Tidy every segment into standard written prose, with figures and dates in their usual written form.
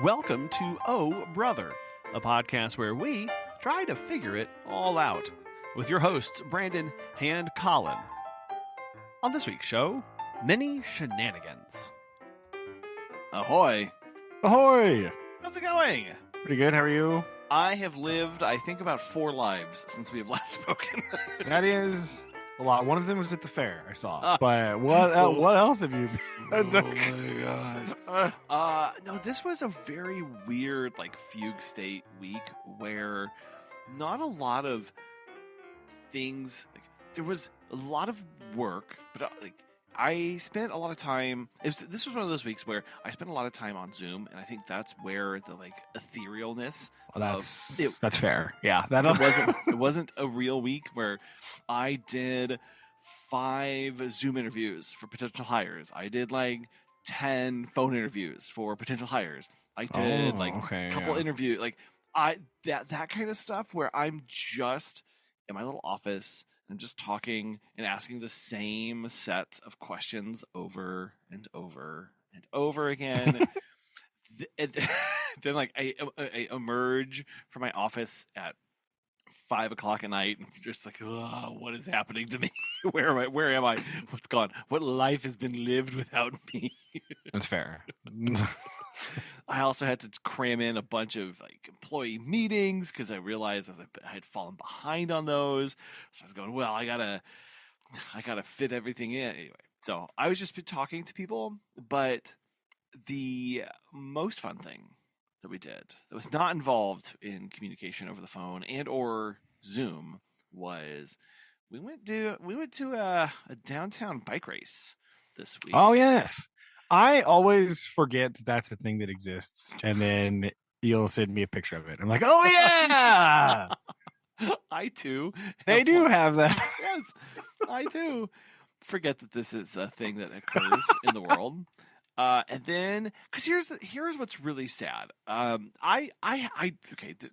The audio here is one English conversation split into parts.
Welcome to Oh Brother, a podcast where we try to figure it all out with your hosts, Brandon and Colin. On this week's show, many shenanigans. Ahoy! Ahoy! How's it going? Pretty good. How are you? I have lived, I think, about 4 lives since we have last spoken. That is a lot. One of them was at the fair, I saw. But what else have you been? Oh my gosh. No, this was a very weird, fugue state week where not a lot of things, there was a lot of work, but I spent a lot of time. This was one of those weeks where I spent a lot of time on Zoom, and I think that's where the etherealness. Well, that's fair. Yeah, that it wasn't a real week where I did 5 Zoom interviews for potential hires. I did 10 phone interviews for potential hires. I did a couple interviews, that kind of stuff where I'm just in my little office. I'm just talking and asking the same set of questions over and over and over again. Then I emerge from my office at 5 o'clock at night and just what is happening to me? Where am I? What's gone? What life has been lived without me? That's fair. I also had to cram in a bunch of employee meetings because I realized I had fallen behind on those. So I was going, well, I gotta fit everything in anyway. So I was just talking to people, but the most fun thing that we did that was not involved in communication over the phone and or Zoom was we went to a downtown bike race this week. Oh yes. I always forget that that's a thing that exists, and then you'll send me a picture of it. I'm like, oh yeah, I too. They do have that. Yes, I too forget that this is a thing that occurs in the world. And then, because here's what's really sad. Okay,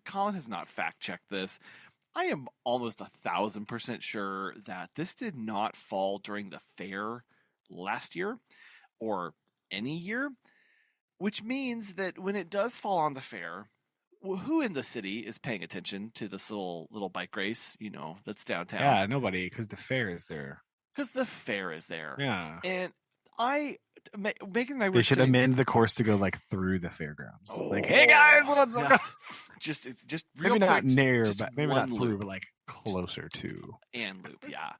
Colin has not fact checked this. I am almost 1,000% sure that this did not fall during the fair last year or any year, which means that when it does fall on the fair, who in the city is paying attention to this little bike race, that's downtown? Yeah, nobody, because the fair is there. Yeah. And Megan and I were They should amend the course to go through the fairgrounds. Hey guys, what's up? Just maybe not near, but maybe not through, but closer to. And loop, yeah.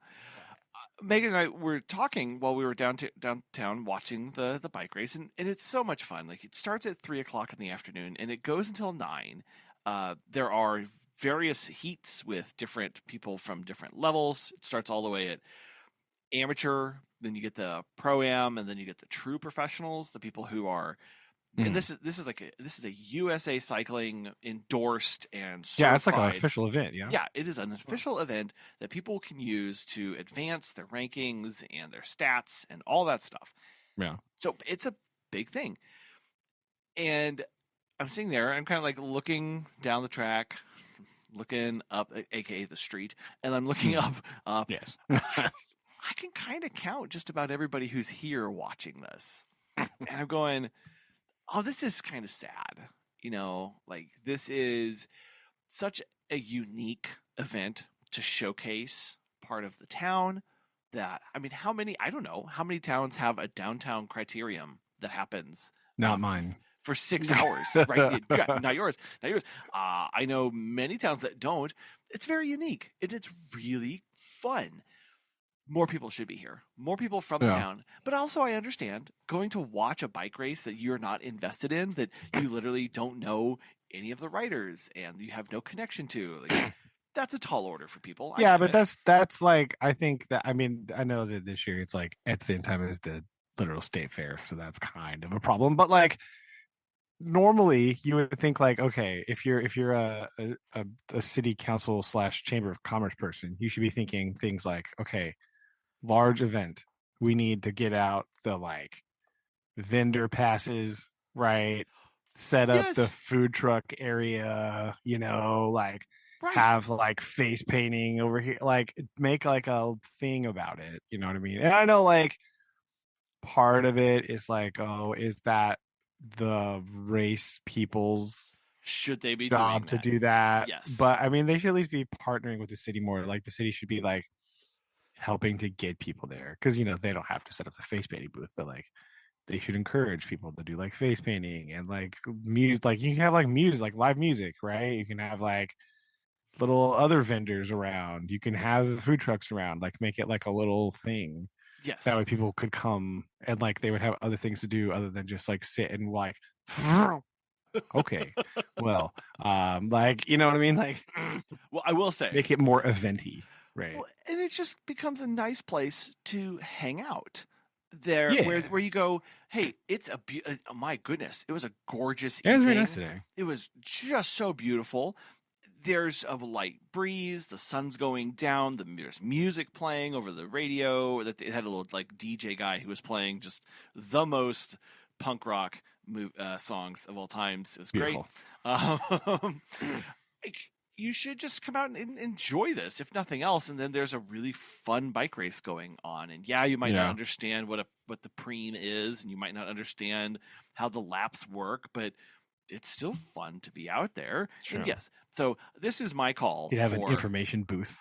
Megan and I were talking while we were downtown watching the bike race, and it's so much fun. It starts at 3 o'clock in the afternoon, and it goes until 9. There are various heats with different people from different levels. It starts all the way at amateur, then you get the pro-am, and then you get the true professionals, the people who are. And this is a USA Cycling endorsed and certified. Yeah, it's like an official event. Yeah, it is an official event that people can use to advance their rankings and their stats and all that stuff. Yeah. So it's a big thing. And I'm sitting there, I'm kind of looking down the track, looking up, aka the street, and I'm looking up. Yes. I can kind of count just about everybody who's here watching this. And I'm going, oh, this is kind of sad. This is such a unique event to showcase part of the town that, I don't know, how many towns have a downtown criterium that happens? Not mine. For 6 hours, right? Not yours. I know many towns that don't. It's very unique, and it's really fun. More people should be here. More people from the town. But also I understand going to watch a bike race that you're not invested in, that you literally don't know any of the riders and you have no connection to. That's a tall order for people. Yeah, but that's I think that, I know that this year it's at the same time as the literal state fair, so that's kind of a problem. But normally you would think okay, if you're a city council / chamber of commerce person, you should be thinking things okay, large event, we need to get out the vendor passes, right? Set up the food truck area, right. Have face painting over here, make a thing about it, you know what I mean? And I know part of it is oh, is that the race people's Should they be doing job to that? do that. Yes. But I mean, they should at least be partnering with the city more. Like the city should be like helping to get people there because they don't have to set up the face painting booth, but like they should encourage people to do like face painting and like music. Like you can have like music, like live music, right? You can have like little other vendors around. You can have food trucks around. Like make it like a little thing. That Yes. way people could come and like they would have other things to do other than just like sit and like okay, well, like you know what I mean, like Well, I will say, make it more eventy, right? well, and it just becomes a nice place to hang out. There, Yeah, where you go, hey, it's oh my goodness, it was a gorgeous it was very nice evening. today. It was just so beautiful. There's a light breeze, the sun's going down, there's music playing over the radio. That it had a little like DJ guy who was playing just the most punk rock songs of all times. It was great. Beautiful. Um, you should just come out and enjoy this, if nothing else. And then there's a really fun bike race going on. And yeah, you might not Yeah, understand what the preem is, and you might not understand how the laps work, but it's still fun to be out there. it's And true. yes, so this is my call You'd have an for information booth,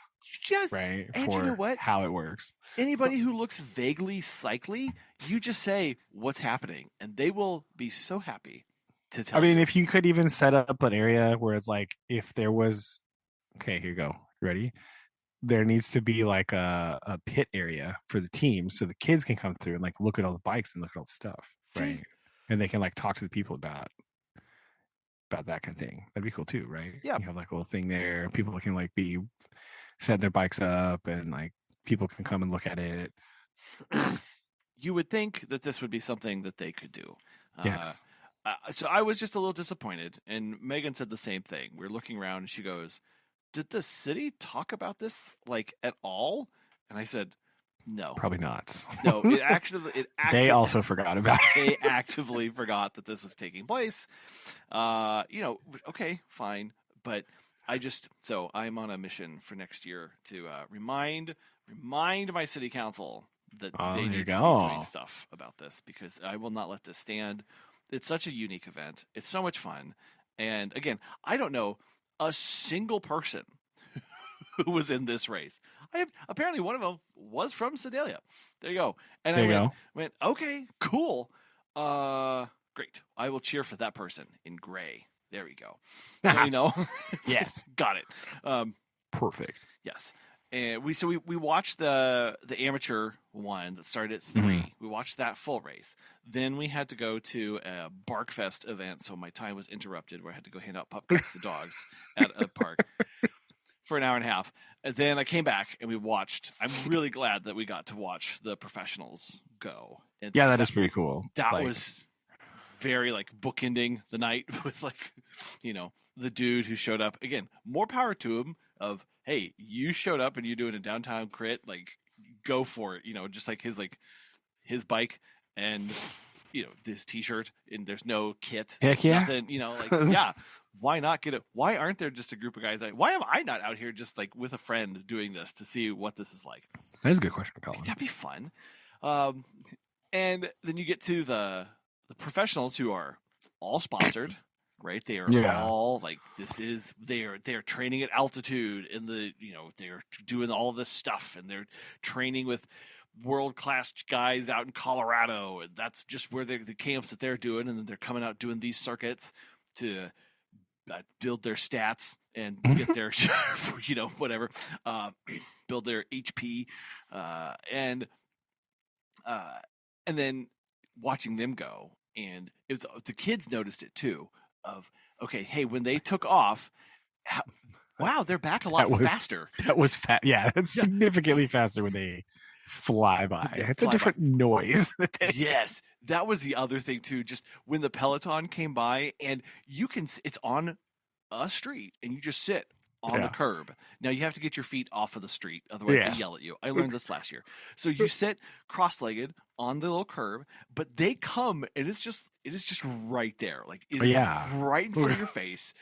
yes. right, And you know for what? how it works. Anybody who looks vaguely cycly, you just say what's happening, and they will be so happy to I tell mean, you. if you could even set up an area where it's like, if there was, okay, here you go, ready? There needs to be like a pit area for the team so the kids can come through and like look at all the bikes and look at all the stuff, See, right? And they can like talk to the people about that kind of thing. That'd be cool too, right? yeah, You have like a little thing there. People can like be set their bikes up and like people can come and look at it. you would think that this would be something that they could do. Uh, Yes. so I was just a little disappointed, and Megan said the same thing. We're looking around, and she goes, "Did the city talk about this like at all?" And I said, "No, Probably not. no. It They actually, also forgot about they it. actively forgot that this was taking place. Okay, fine, but I'm on a mission for next year to remind my city council that Oh, they there you need to be doing go. stuff about this, because I will not let this stand. It's such a unique event. It's so much fun. And again, I don't know a single person who was in this race. Apparently one of them was from Sedalia. There you go. And There I you go. went, okay, cool. Great. I will cheer for that person in gray. There we go. Yes. Got it. Perfect. Yes. And we watched the amateur one that started at 3. Mhm. We watched that full race. Then we had to go to a Barkfest event, so my time was interrupted where I had to go hand out pup cups to dogs at a park for an hour and a half. And then I came back and we watched. I'm really glad that we got to watch the professionals go. And Yeah, that is pretty cool. that Like, was very like bookending the night with like, the dude who showed up. Again, more power to him of, hey, you showed up and you're doing a downtown crit, like go for it, just like his bike and this t-shirt, and there's no kit. Heck yeah. Nothing, yeah, why not get it? Why aren't there just a group of guys why am I not out here just like with a friend doing this to see what this is like? That is a good question, Colin. That'd be fun. And then you get to the professionals who are all sponsored, right? They are all like, they're training at altitude, and they're doing all this stuff, and they're training with world-class guys out in Colorado, and that's just where the camps that they're doing, and then they're coming out doing these circuits to build their stats and get their whatever, build their HP, and then watching them go. And it was, the kids noticed it too, of, okay, hey, when they took off, wow, they're back a lot faster. That was fast. Yeah, it's significantly faster when they fly by. It's a different noise. Yes, that was the other thing too. Just when the Peloton came by, and it's on a street, and you just sit on the curb. Now you have to get your feet off of the street, otherwise they yell at you. I learned this last year. So you sit cross-legged on the little curb, but they come, and it is just right there, like it is right in front of your face.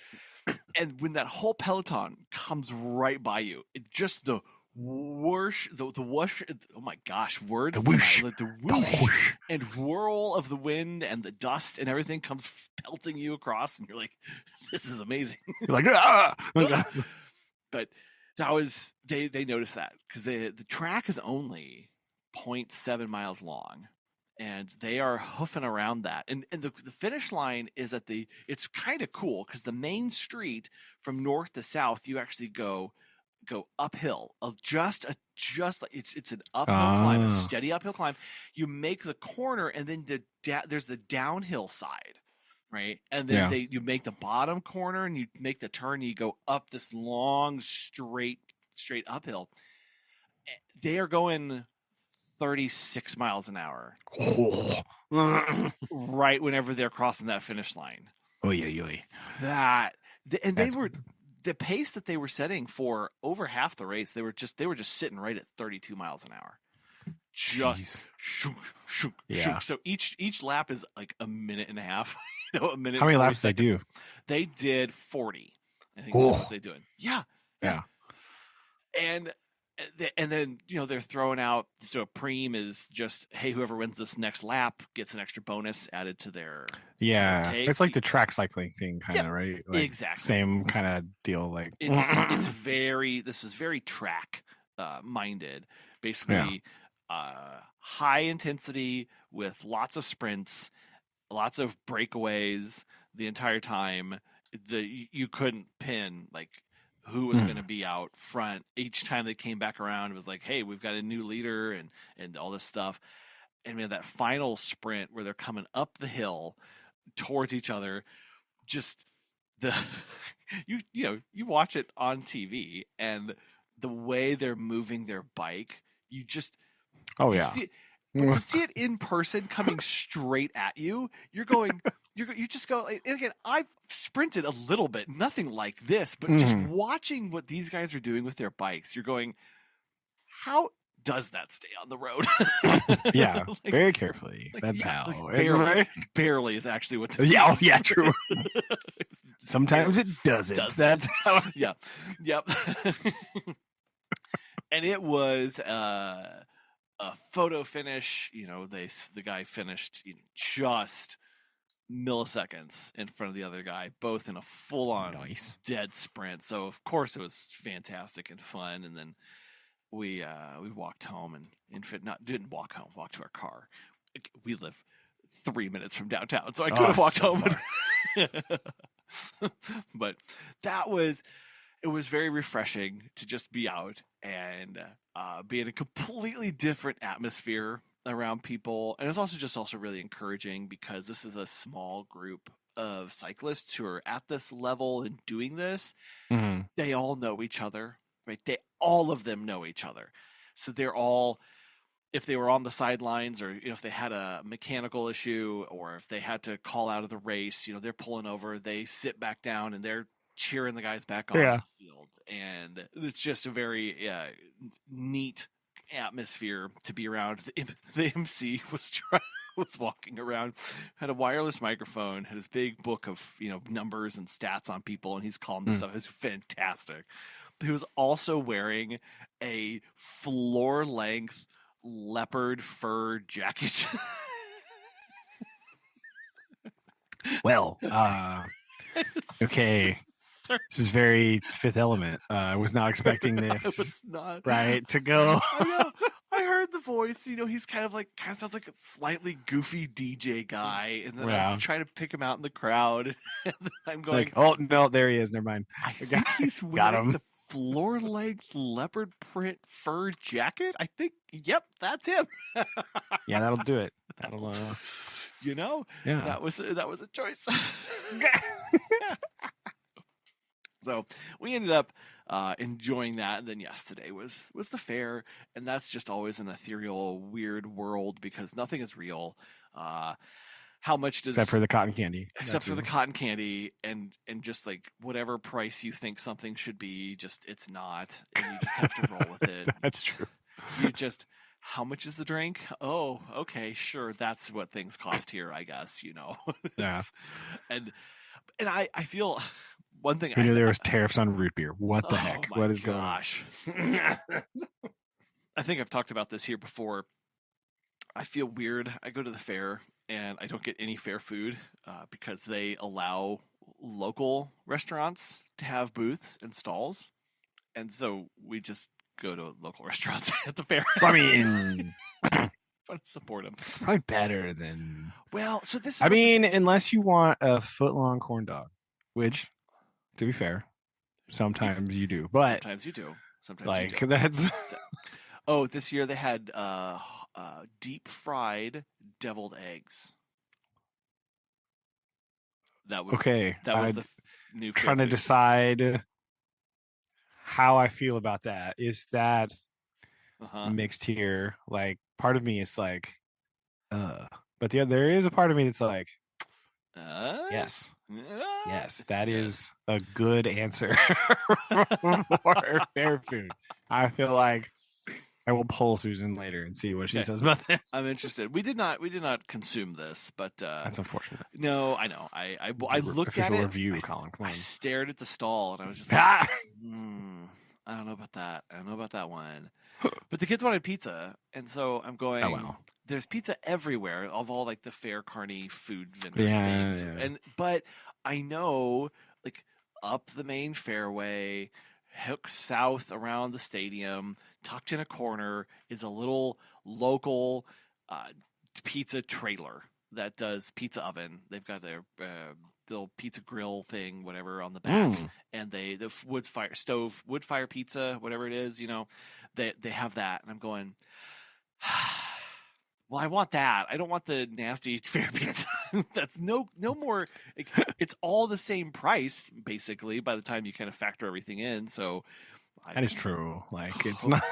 And when that whole Peloton comes right by you, it just the whoosh, the whoosh, oh my gosh, The words tonight. whoosh, Like the the whoosh whoosh. and whirl of the wind and the dust and everything comes pelting you across, and you're like, this is amazing. You're like, ah! But that was they noticed that because the track is only 0.7 miles long, and they are hoofing around that. And the finish line is at the. It's kind of cool because the main street from north to south, you actually go uphill of just like it's an uphill climb, a Ah, steady uphill climb. You make the corner, and then there's the downhill side, right? And then yeah. you make the bottom corner, and you make the turn, and you go up this long straight uphill. They are going 36 miles an hour Oh, oh right whenever they're crossing that finish line. yeah, yeah. That and they That's were the pace that they were setting for over half the race. They were just sitting right at 32 miles an hour. Just jeez. shook, shook, Yeah. shook. So each lap is like a minute and a half. A minute. How many and 40 laps did they seconds. do? They did 40. I think is Oh, what they doing. Yeah. yeah. And then they're throwing out, so a preem is just, hey, whoever wins this next lap gets an extra bonus added to their Yeah. take. It's like the track cycling thing, kind of, Yep, right? Like, exactly. same kind of deal. Like, this is very track minded. Basically, high intensity with lots of sprints, lots of breakaways the entire time. You couldn't pin like who was going to be out front. Each time they came back around, it was like, hey, we've got a new leader and all this stuff. And man, that final sprint where they're coming up the hill towards each other, just the you watch it on TV, and the way they're moving their bike, oh, you yeah. see it, but to see it in person coming straight at you, you're going, you just go. And again, I've sprinted a little bit, nothing like this, but just watching what these guys are doing with their bikes, you're going, how does that stay on the road? Yeah, Like, very carefully. That's how. Barely is actually what this Yeah, is. yeah, true. Sometimes it doesn't. That's how. Yeah, yep. And it was a photo finish. The guy finished just milliseconds in front of the other guy, both in a full-on dead sprint. So of course it was fantastic and fun. And then we walked home and didn't walk home, walked to our car. We live 3 minutes from downtown, so I could have walked home. But it was very refreshing to just be out and be in a completely different atmosphere around people. And it's also really encouraging because this is a small group of cyclists who are at this level and doing this. Mm-hmm. They all know each other, right? All of them know each other. So they're all, if they were on the sidelines, or if they had a mechanical issue, or if they had to call out of the race, they're pulling over, they sit back down and they're cheering the guys back on the field. And it's just a very neat atmosphere to be around. The MC was walking around, had a wireless microphone, had his big book of numbers and stats on people, and he's calling this stuff. It's fantastic. But he was also wearing a floor length leopard fur jacket. Well, okay. This is very Fifth Element. I was not expecting this. Right, to go. I know. I heard the voice. He's kind of sounds like a slightly goofy DJ guy, and then I'm trying to pick him out in the crowd. And then I'm going, like, oh no, there he is. Never mind. I think he's wearing the floor length leopard print fur jacket. I think, yep, that's him. Yeah, that'll do it. That'll. Yeah, that was a choice. So we ended up enjoying that. And then yesterday was the fair, and that's just always an ethereal, weird world because nothing is real. How much does, except for the cotton candy, and just like whatever price you think something should be, just it's not, and you just have to roll with it. That's true. How much is the drink? Oh, okay, sure, that's what things cost here, I guess. Yeah. And And I feel one thing Who knew there was tariffs on root beer? What the oh heck? my What is gosh. going on? I think I've talked about this here before. I feel weird. I go to the fair and I don't get any fair food because they allow local restaurants to have booths and stalls. And so we just go to local restaurants at the fair. I mean, Want to support them. it's probably better than. Well, so this is I mean, unless you want a foot-long corn dog, which, to be fair, sometimes you do. But sometimes you do. Sometimes like you do. that's. Oh, this year they had deep fried deviled eggs. That was Okay. That was the new. Trying to decide how I feel about that. Is that mixed here? Like, part of me is like, but there is a part of me that's like, yes, that is a good answer for fair food. I feel like I will poll Susan later and see what she says about this. I'm interested. We did not consume this, but that's unfortunate. No, I know. I looked at it. Review, Colin. Come on. I stared at the stall and I was just like, I don't know about that. I don't know about that one. But the kids wanted pizza, and so I'm going. Oh wow. There's pizza everywhere of all like the fair carny food vendor things, but I know like up the main fairway, hook south around the stadium, tucked in a corner is a little local pizza trailer that does pizza oven. They've got their little pizza grill thing, whatever, on the back, and the wood fire pizza, whatever it is, they have that, and I'm going. Well, I want that. I don't want the nasty fair pizza. That's no more. It's all the same price, basically, by the time you kind of factor everything in. So that is true. Like, it's not.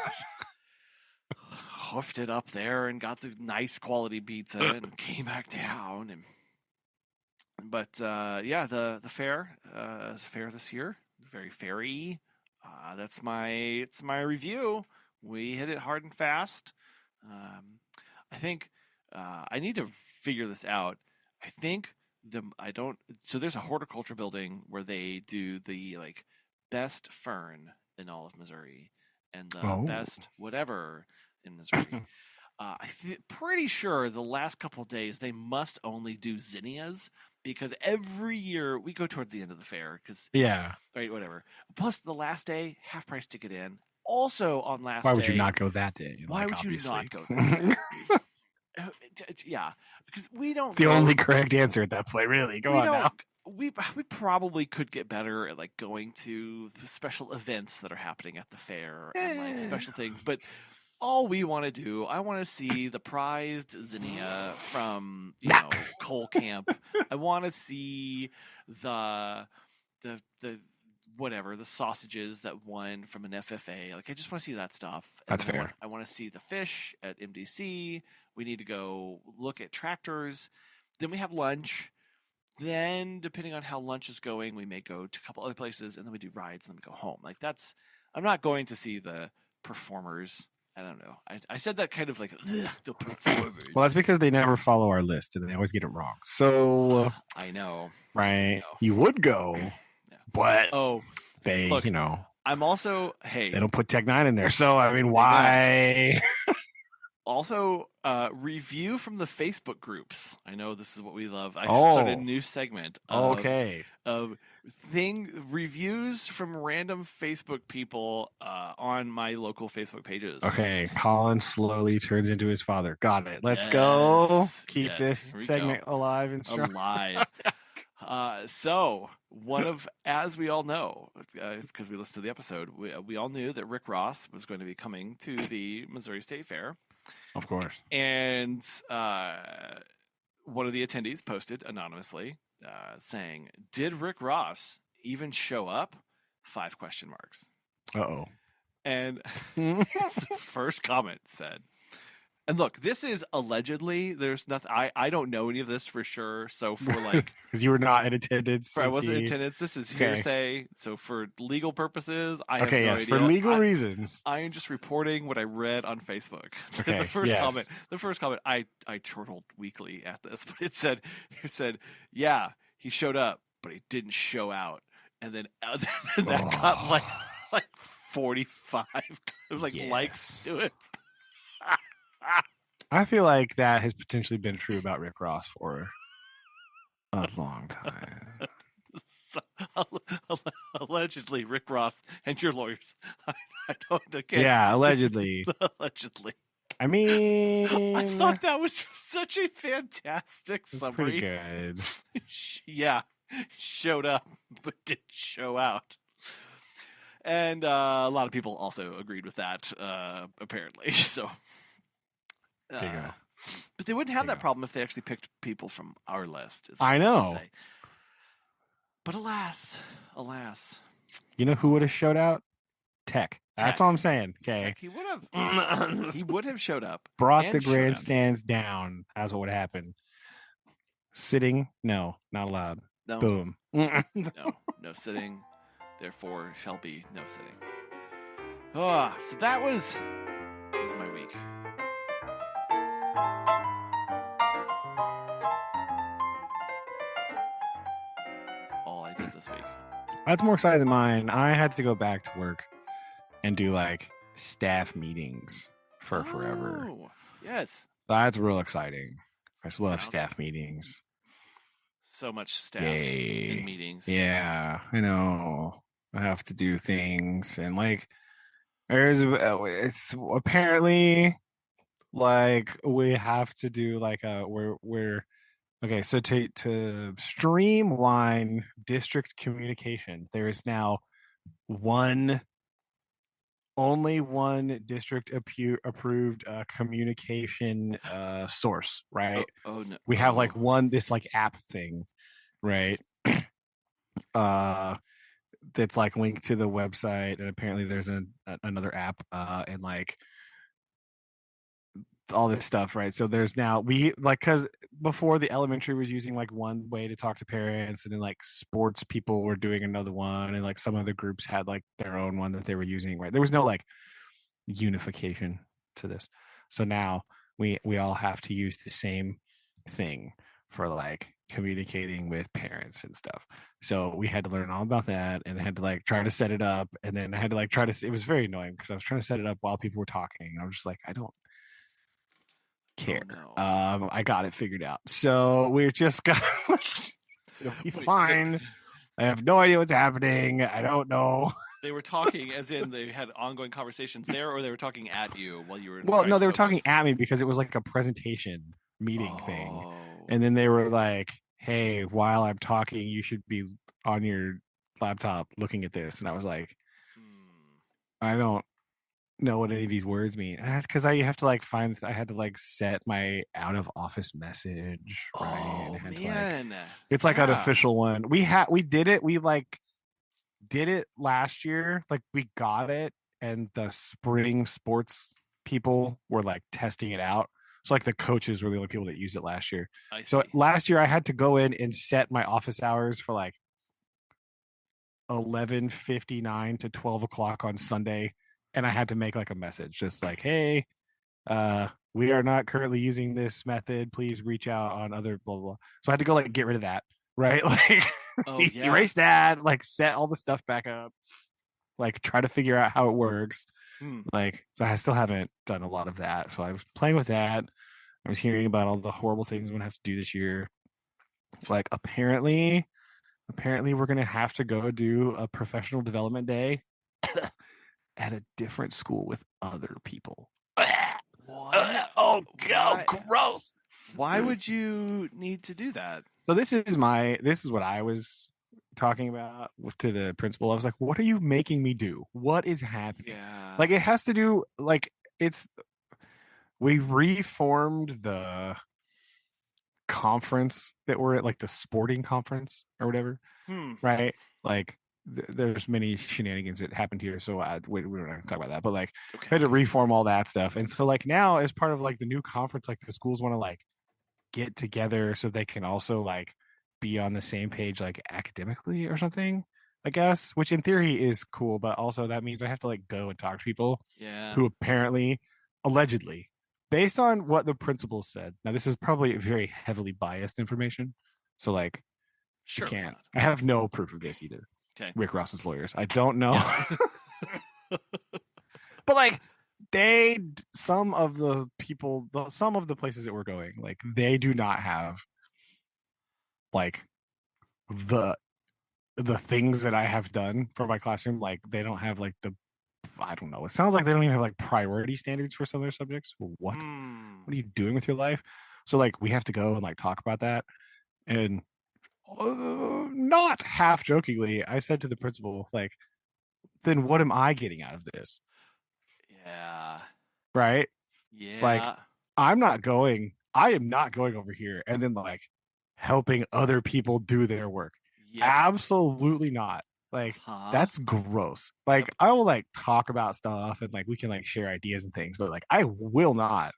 Hoofed it up there and got the nice quality pizza and came back down. But the fair is a fair this year. Very fairy. It's my review. We hit it hard and fast. I think I need to figure this out. I think so there's a horticulture building where they do the like best fern in all of Missouri and the best whatever in Missouri. I'm pretty sure the last couple of days they must only do zinnias because every year we go towards the end of the fair right, whatever. Plus the last day, half price ticket in. Also on last day. Why would you not go that day? Why would you not go that day? Yeah, because we don't. It's the only correct answer at that point, really. Go on now. We probably could get better at like going to the special events that are happening at the fair and like special things, but all we want to do, I want to see the prized zinnia from Cole Camp. I want to see the whatever, the sausages that won from an FFA. Like, I just want to see that stuff. That's fair. I want to see the fish at MDC. We need to go look at tractors. Then we have lunch. Then, depending on how lunch is going, we may go to a couple other places, and then we do rides, and then we go home. Like, I'm not going to see the performers. I don't know. I said that kind of like, the performers. Well, that's because they never follow our list, and they always get it wrong. So, I know. Right? You would go. But they, look, I'm also, they don't put Tech 9 in there. So, I mean, why? Also, review from the Facebook groups. I know this is what we love. I started a new segment. Of reviews from random Facebook people on my local Facebook pages. Okay. Colin slowly turns into his father. Got it. Let's go. Keep this segment alive and strong. So as we all know, because we listened to the episode, we all knew that Rick Ross was going to be coming to the Missouri State Fair. Of course. And one of the attendees posted anonymously saying, "Did Rick Ross even show up?" 5 question marks. Uh-oh. And the first comment said, and look, this is allegedly. There's nothing. I don't know any of this for sure. So for like, because you were not in attendance. I wasn't in attendance. This is hearsay. So for legal purposes, I have no idea. For legal reasons, I am just reporting what I read on Facebook. Okay. The first comment. I chortled weekly at this, but it said, yeah, he showed up, but he didn't show out. And then, then that got Oh, like 45 likes yes. to it. I feel like that has potentially been true about Rick Ross for a long time. So, allegedly, Rick Ross and your lawyers. I don't. I can't. Yeah, allegedly. Allegedly. I I mean, thought that was such a fantastic it's pretty summary. good. Yeah, showed up but didn't show out. And a lot of people also agreed with that, apparently. So, There you go. but they wouldn't have There you that go. problem if they actually picked people from our list. Is all I I can know. say. But alas, alas, You know who would have showed out? Tech. That's Tech. all I'm saying. Okay. Heck, he would have. He would have showed up. Brought the and showed out. grandstands down. That's what would happen. Sitting? No, not allowed. No, Boom. no sitting. Therefore, shall be no sitting. Ah, so that was my week. That's all I did this week. That's more exciting than mine. I had to go back to work and do like staff meetings for forever. Oh, yes. That's real exciting. I just love Sounds- staff meetings. So much staff Yay. in meetings. Yeah, I know. I have to do things and like it's apparently like we have to do like we're okay, so to streamline district communication, there is now only one district approved communication source, right? Oh no. We have like this like app thing, right? That's like linked to the website, and apparently there's another app and like all this stuff, right? So there's now we like because before the elementary was using like one way to talk to parents, and then like sports people were doing another one, and like some other groups had like their own one that they were using, right? There was no like unification to this. So now we all have to use the same thing for like communicating with parents and stuff. So we had to learn all about that, and I had to like try to set it up, and then I had to like try to. It was very annoying because I was trying to set it up while people were talking. I was just like, I don't care. Oh, no. I got it figured out. So we're just gonna it'll be fine. I have no idea what's happening. I don't know. They were talking as in they had ongoing conversations there, or they were talking at you while you were. Well, no, they were focus? talking at me because it was like a presentation meeting thing. Oh. And then they were like, hey, while I'm talking, you should be on your laptop looking at this. And I was like, I don't know what any of these words mean. Because I have to like I had to like set my out of office message. Right. Oh, and I had man. To, like, it's like an official one. We did it. We like did it last year. Like we got it. And the spring sports people were like testing it out. So like the coaches were the only people that used it last year. So last year I had to go in and set my office hours for like 11:59 to 12 o'clock on Sunday, and I had to make like a message just like, hey, we are not currently using this method, please reach out on other blah blah. So I had to go like get rid of that, right? Like erase that, like set all the stuff back up, like try to figure out how it works. Like, so I still haven't done a lot of that. So I was playing with that. I was hearing about all the horrible things I'm gonna have to do this year. Like apparently we're gonna have to go do a professional development day at a different school with other people. What? Oh god, gross. Why would you need to do that? So this is what I was talking about to the principal. I was like, what are you making me do? What is happening? Yeah. Like it has to do like we reformed the conference that we're at, like the sporting conference or whatever, right? Like there's many shenanigans that happened here, so we don't have to talk about that, but like had to reform all that stuff. And so like now as part of like the new conference, like the schools want to like get together so they can also like be on the same page like academically or something, I guess, which in theory is cool, but also that means I have to like go and talk to people who apparently allegedly, based on what the principal said, now this is probably very heavily biased information, so like I Surely can't. not. I have no proof of this either. Okay. Rick Ross's lawyers. I don't know. Yes. But like they some of the people some of the places that we're going, like they do not have like the things that I have done for my classroom. Like they don't have like the I don't know. It sounds like they don't even have like priority standards for some of their subjects. What? Hmm. What are you doing with your life? So like we have to go and like talk about that. And not half jokingly, I said to the principal, like, then what am I getting out of this? Yeah. Right? Like, Yeah. I am not going over here and then like helping other people do their work. Yep. Absolutely not. Like, Huh. that's gross. Like, Yep. I will like talk about stuff and like we can like share ideas and things, but like, I will not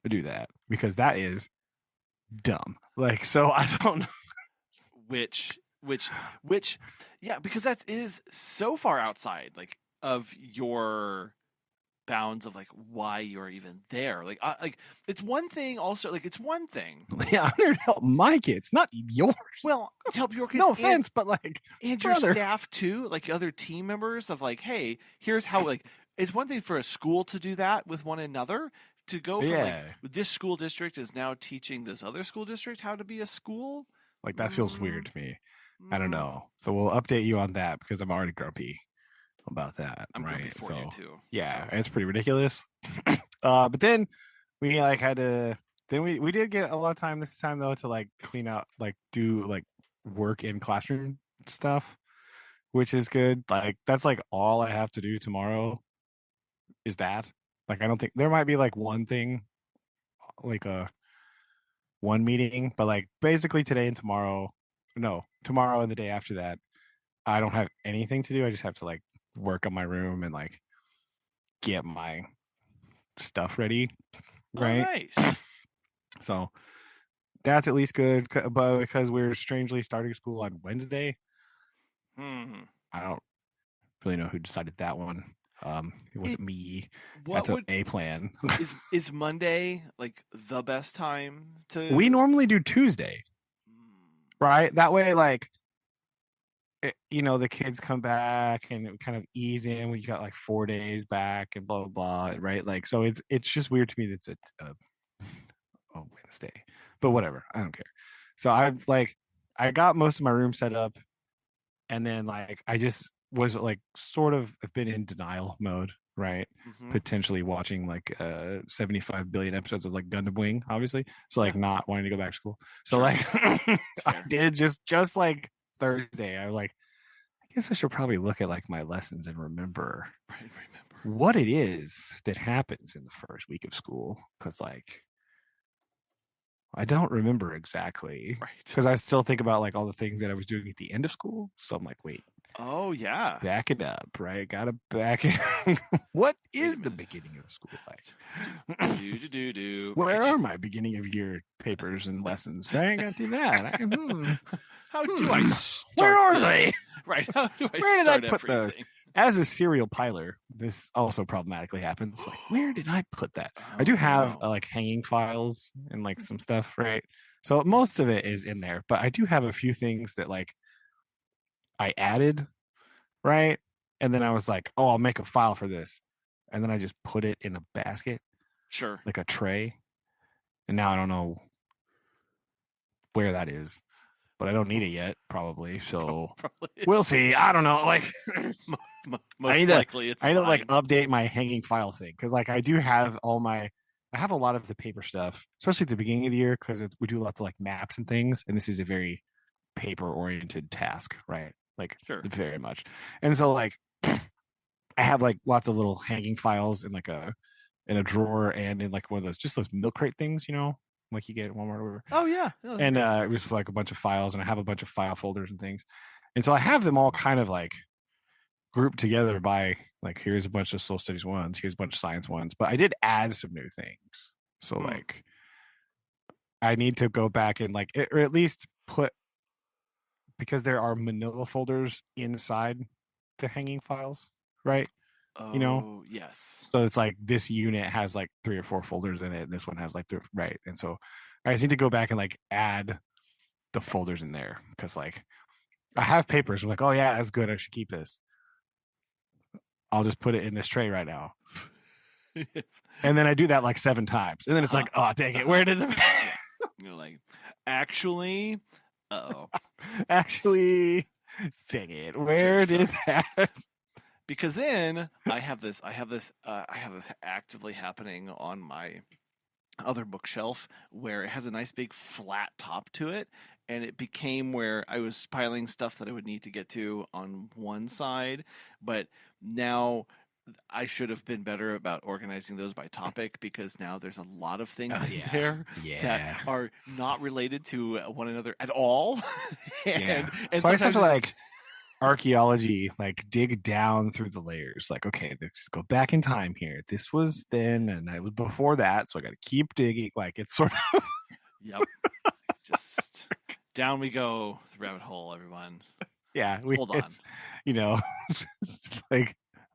do that because that is dumb. Like, so I don't know. Which which which yeah, because that is so far outside like of your bounds of like why you're even there. Like it's one thing also like it's one thing. Yeah, I'm there to help my kids, not yours. Well, to help your kids No offense, but like, and your brother. staff too, like other team members of like, hey, here's how like it's one thing for a school to do that with one another to go from like Yeah, this school district is now teaching this other school district how to be a school. like that feels weird Mm, to me. I don't mm, know. So we'll update you on that because I'm already grumpy about that, I'm grumpy right? for you So too. yeah, So it's pretty ridiculous. But then we like had to. Then we did get a lot of time this time though to like clean out, like do like work in classroom stuff, which is good. Like that's like all I have to do tomorrow is that. Like I don't think there might be like one thing, like a one meeting, but like basically today and tomorrow, no, tomorrow and the day after that, I don't have anything to do. I just have to like work on my room and like get my stuff ready, oh right? nice. So that's at least good. But because we're strangely starting school on Wednesday, Hmm. I don't really know who decided that one. It It, wasn't me. what That's a, would a plan. is Monday like the best time We to? normally do Tuesday, Hmm. right? That way, like the kids come back and it kind of ease in. We got like 4 days back and blah blah blah, right? Like, so it's just weird to me that it's a Wednesday, but whatever, I don't care. So I got most of my room set up, and then like I just was like sort of been in denial mode, right? Mm-hmm. Potentially watching like 75 billion episodes of like Gundam Wing, obviously. So Yeah. like not wanting to go back to school. So Sure. like It's I fair. did just like Thursday. I was like, I guess I should probably look at like my lessons and remember Right. Remember. what it is that happens in the first week of school. Cause like I don't remember exactly Right. because I still think about like all the things that I was doing at the end of school. So I'm like, wait, Oh yeah. back it up, right? Gotta back it. What Wait a is the minute. beginning of school Do like? do do do do. Where Right. are my beginning of year papers and lessons? Right? I gotta do that. How do I Where start are they? this? Right. How do I Where did I start put those? everything? As a serial piler, this also problematically happens. Like, where did I put that? I do Oh have no. like hanging files and like some stuff, right? So most of it is in there, but I do have a few things that like I added, right? And then I was like, oh, I'll make a file for this. And then I just put it in a basket, Sure. like a tray. And now I don't know where that is, but I don't need it yet, probably. So Probably we'll is. see. I don't know. Like I need Most to likely it's I need to like fine. update my hanging file thing because like I have a lot of the paper stuff, especially at the beginning of the year because we do lots of like maps and things, and this is a very paper oriented task, right? Like Sure. very much. And so like I have like lots of little hanging files in a drawer and in like one of those just those milk crate things, like you get at Walmart or whatever. Oh yeah. Yeah, those are And great. it was like a bunch of files, and I have a bunch of file folders and things. And so I have them all kind of like grouped together by like here's a bunch of social studies ones, here's a bunch of science ones, but I did add some new things. So Hmm. like I need to go back and like or at least put because there are manila folders inside the hanging files, right? You know, Oh yes. so it's like this unit has like 3 or 4 folders in it, and this one has like right. And so I just need to go back and like add the folders in there because like I have papers. I'm like, oh yeah, that's good. I should keep this. I'll just put it in this tray right now. It's, And then I do that like 7 times. And then it's uh-huh. like, oh dang it, where did the Yeah. You're like, actually, oh, actually dang it, where fix did some. that? Because then I have this actively happening on my other bookshelf where it has a nice big flat top to it, and it became where I was piling stuff that I would need to get to on one side, but now I should have been better about organizing those by topic, because now there's a lot of things Oh in yeah. there that Yeah. are not related to one another at all. Yeah. and So I just have sometimes to it's like archaeology, like dig down through the layers. Like, okay, let's go back in time here. This was then, and I was before that. So I got to keep digging. Like, it's sort of, yep, just down we go the rabbit hole, everyone. yeah, Hold on. it's, you know, just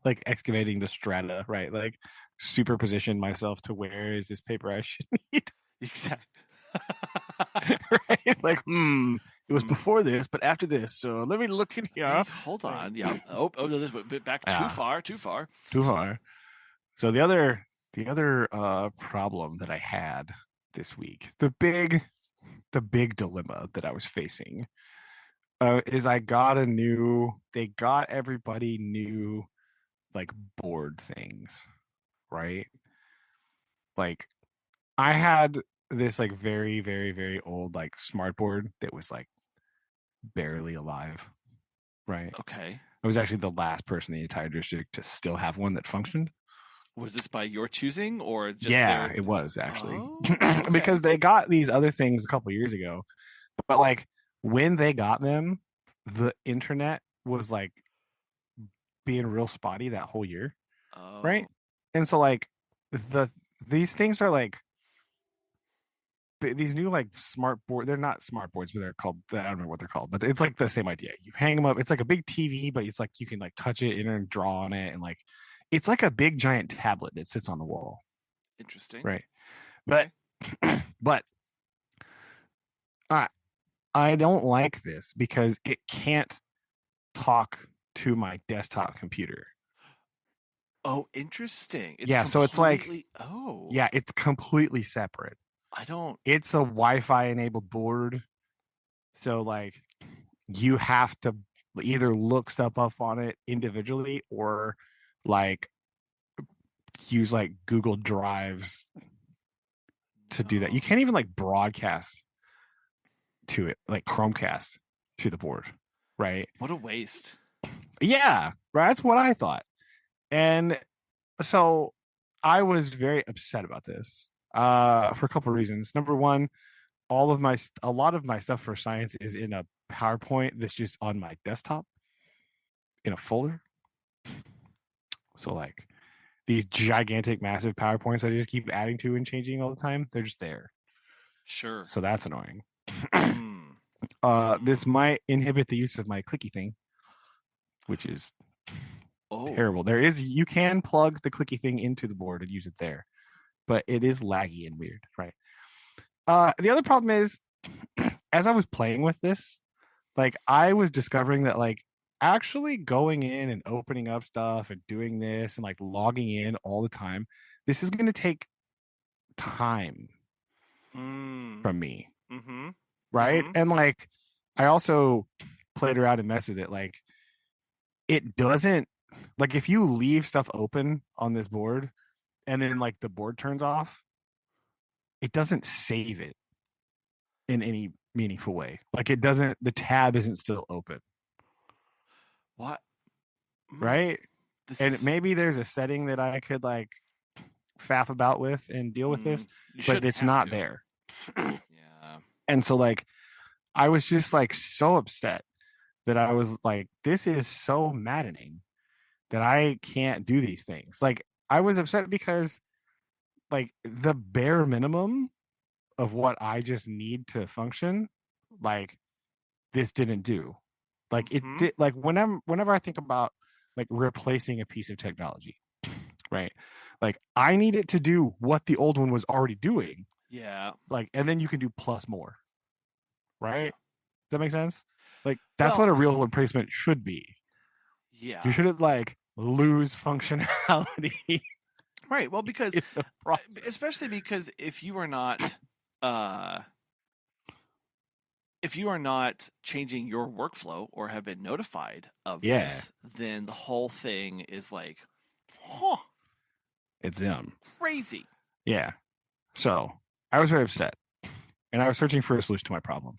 like excavating the strata, right? Like, superposition myself to where is this paper I should need, Exactly. right? Like, it was Hmm. before this, but after this. So let me look in Hey, here. hold Like, on. Yeah. Oh, no, this bit back too yeah, far, too far. too far. So the other problem that I had this week, the big dilemma that I was facing, is they got everybody new like board things, right? Like I had this like very, very, very old like smart board that was like barely alive, right? Okay. I was actually the last person in the entire district to still have one that functioned. Was this by your choosing or just Yeah, their? it was actually Oh, because okay. they got these other things a couple years ago, but like when they got them, the internet was like being real spotty that whole year, right? Oh, And so like the these things are like these new like smart board. They're not smart boards, but they're called. I don't know what they're called, but it's like the same idea. You hang them up. It's like a big TV, but it's like you can like touch it and draw on it, and like it's like a big giant tablet that sits on the wall, interesting. right? But Okay. but I I don't like this because it can't talk to my desktop computer. Oh, interesting. It's Yeah, so it's like completely. Oh, yeah, it's completely separate. I don't. It's a Wi-Fi enabled board, so like you have to either look stuff up on it individually or like use like Google Drives to do that. No. You can't even like broadcast to it, like Chromecast to the board, right? What a waste. Yeah, right. That's what I thought. And so I was very upset about this for a couple of reasons. Number one, a lot of my stuff for science is in a PowerPoint that's just on my desktop in a folder. So like these gigantic, massive PowerPoints I just keep adding to and changing all the time, they're just there. Sure. So that's annoying. Hmm. This Hmm. might inhibit the use of my clicky thing, which is Oh. terrible. You can plug the clicky thing into the board and use it there, but it is laggy and weird, right? The other problem is, as I was playing with this, like I was discovering that like actually going in and opening up stuff and doing this and like logging in all the time, this is going to take time Hmm. from me, Mm-hmm. right? Mm-hmm. And like I also played around and messed with it. Like it doesn't like if you leave stuff open on this board and then like the board turns off, it doesn't save it in any meaningful way. Like it doesn't the tab isn't still open, What? Hmm. right? This And is. maybe there's a setting that I could like faff about with and deal with Mm, this, you but shouldn't it's have not to. there. Yeah. And so like I was just like so upset that I was like, this is so maddening that I can't do these things. Like I was upset because like the bare minimum of what I just need to function, like this didn't do. Like it Mm-hmm. did like whenever I think about like replacing a piece of technology, right? Like I need it to do what the old one was already doing. Yeah. Like and then you can do plus more, Yeah. right? that make sense? Like that's what Well, a real replacement should be. You yeah. shouldn't like lose functionality Right. Well, because in the process. especially because uh if you are not changing your workflow or have been notified of Yeah, this, then the whole thing is like, huh, it's crazy. Yeah. So I was very upset, and I was searching for a solution to my problem.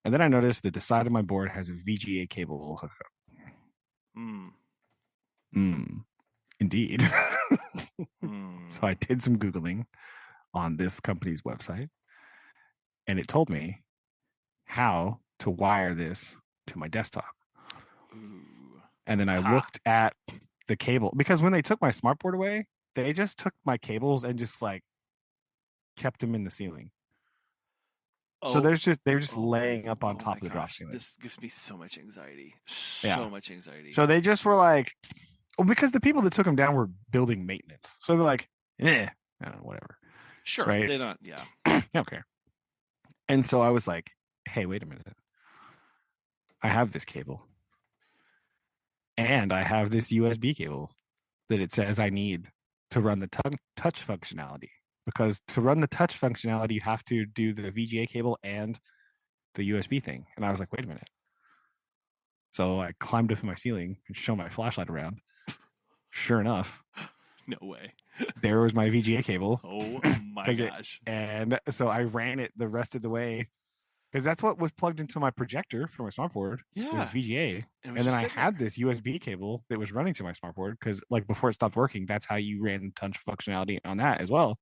And then I noticed that the side of my board has a VGA cable hookup. Mm, Indeed. So I mm, did some Googling on this company's website, and it told me how to wire this to my desktop. ooh, And then I ha. looked at the cable because when they took my smartboard away, they just took my cables and just like kept them in the ceiling. So Oh, they're just oh, laying up on oh top my of the drop gosh. ceiling. This gives me so much anxiety. Yeah. So much anxiety. So they just were like, well, because the people that took them down were building maintenance. So they're like, I don't know, whatever. Sure, Right. they don't, yeah. Okay. And so I was like, hey, wait a minute. I have this cable and I have this USB cable that it says I need to run the touch functionality. Because to run the touch functionality, you have to do the VGA cable and the USB thing. And I was like, wait a minute. So I climbed up in my ceiling and shone my flashlight around. Sure enough, No way. there was my VGA cable. Oh my Because it, gosh. and so I ran it the rest of the way because that's what was plugged into my projector for my smartboard. It was Yeah. VGA. It was And then just I sitting there. had this USB cable that was running to my smartboard because, like, before it stopped working, that's how you ran touch functionality on that as well.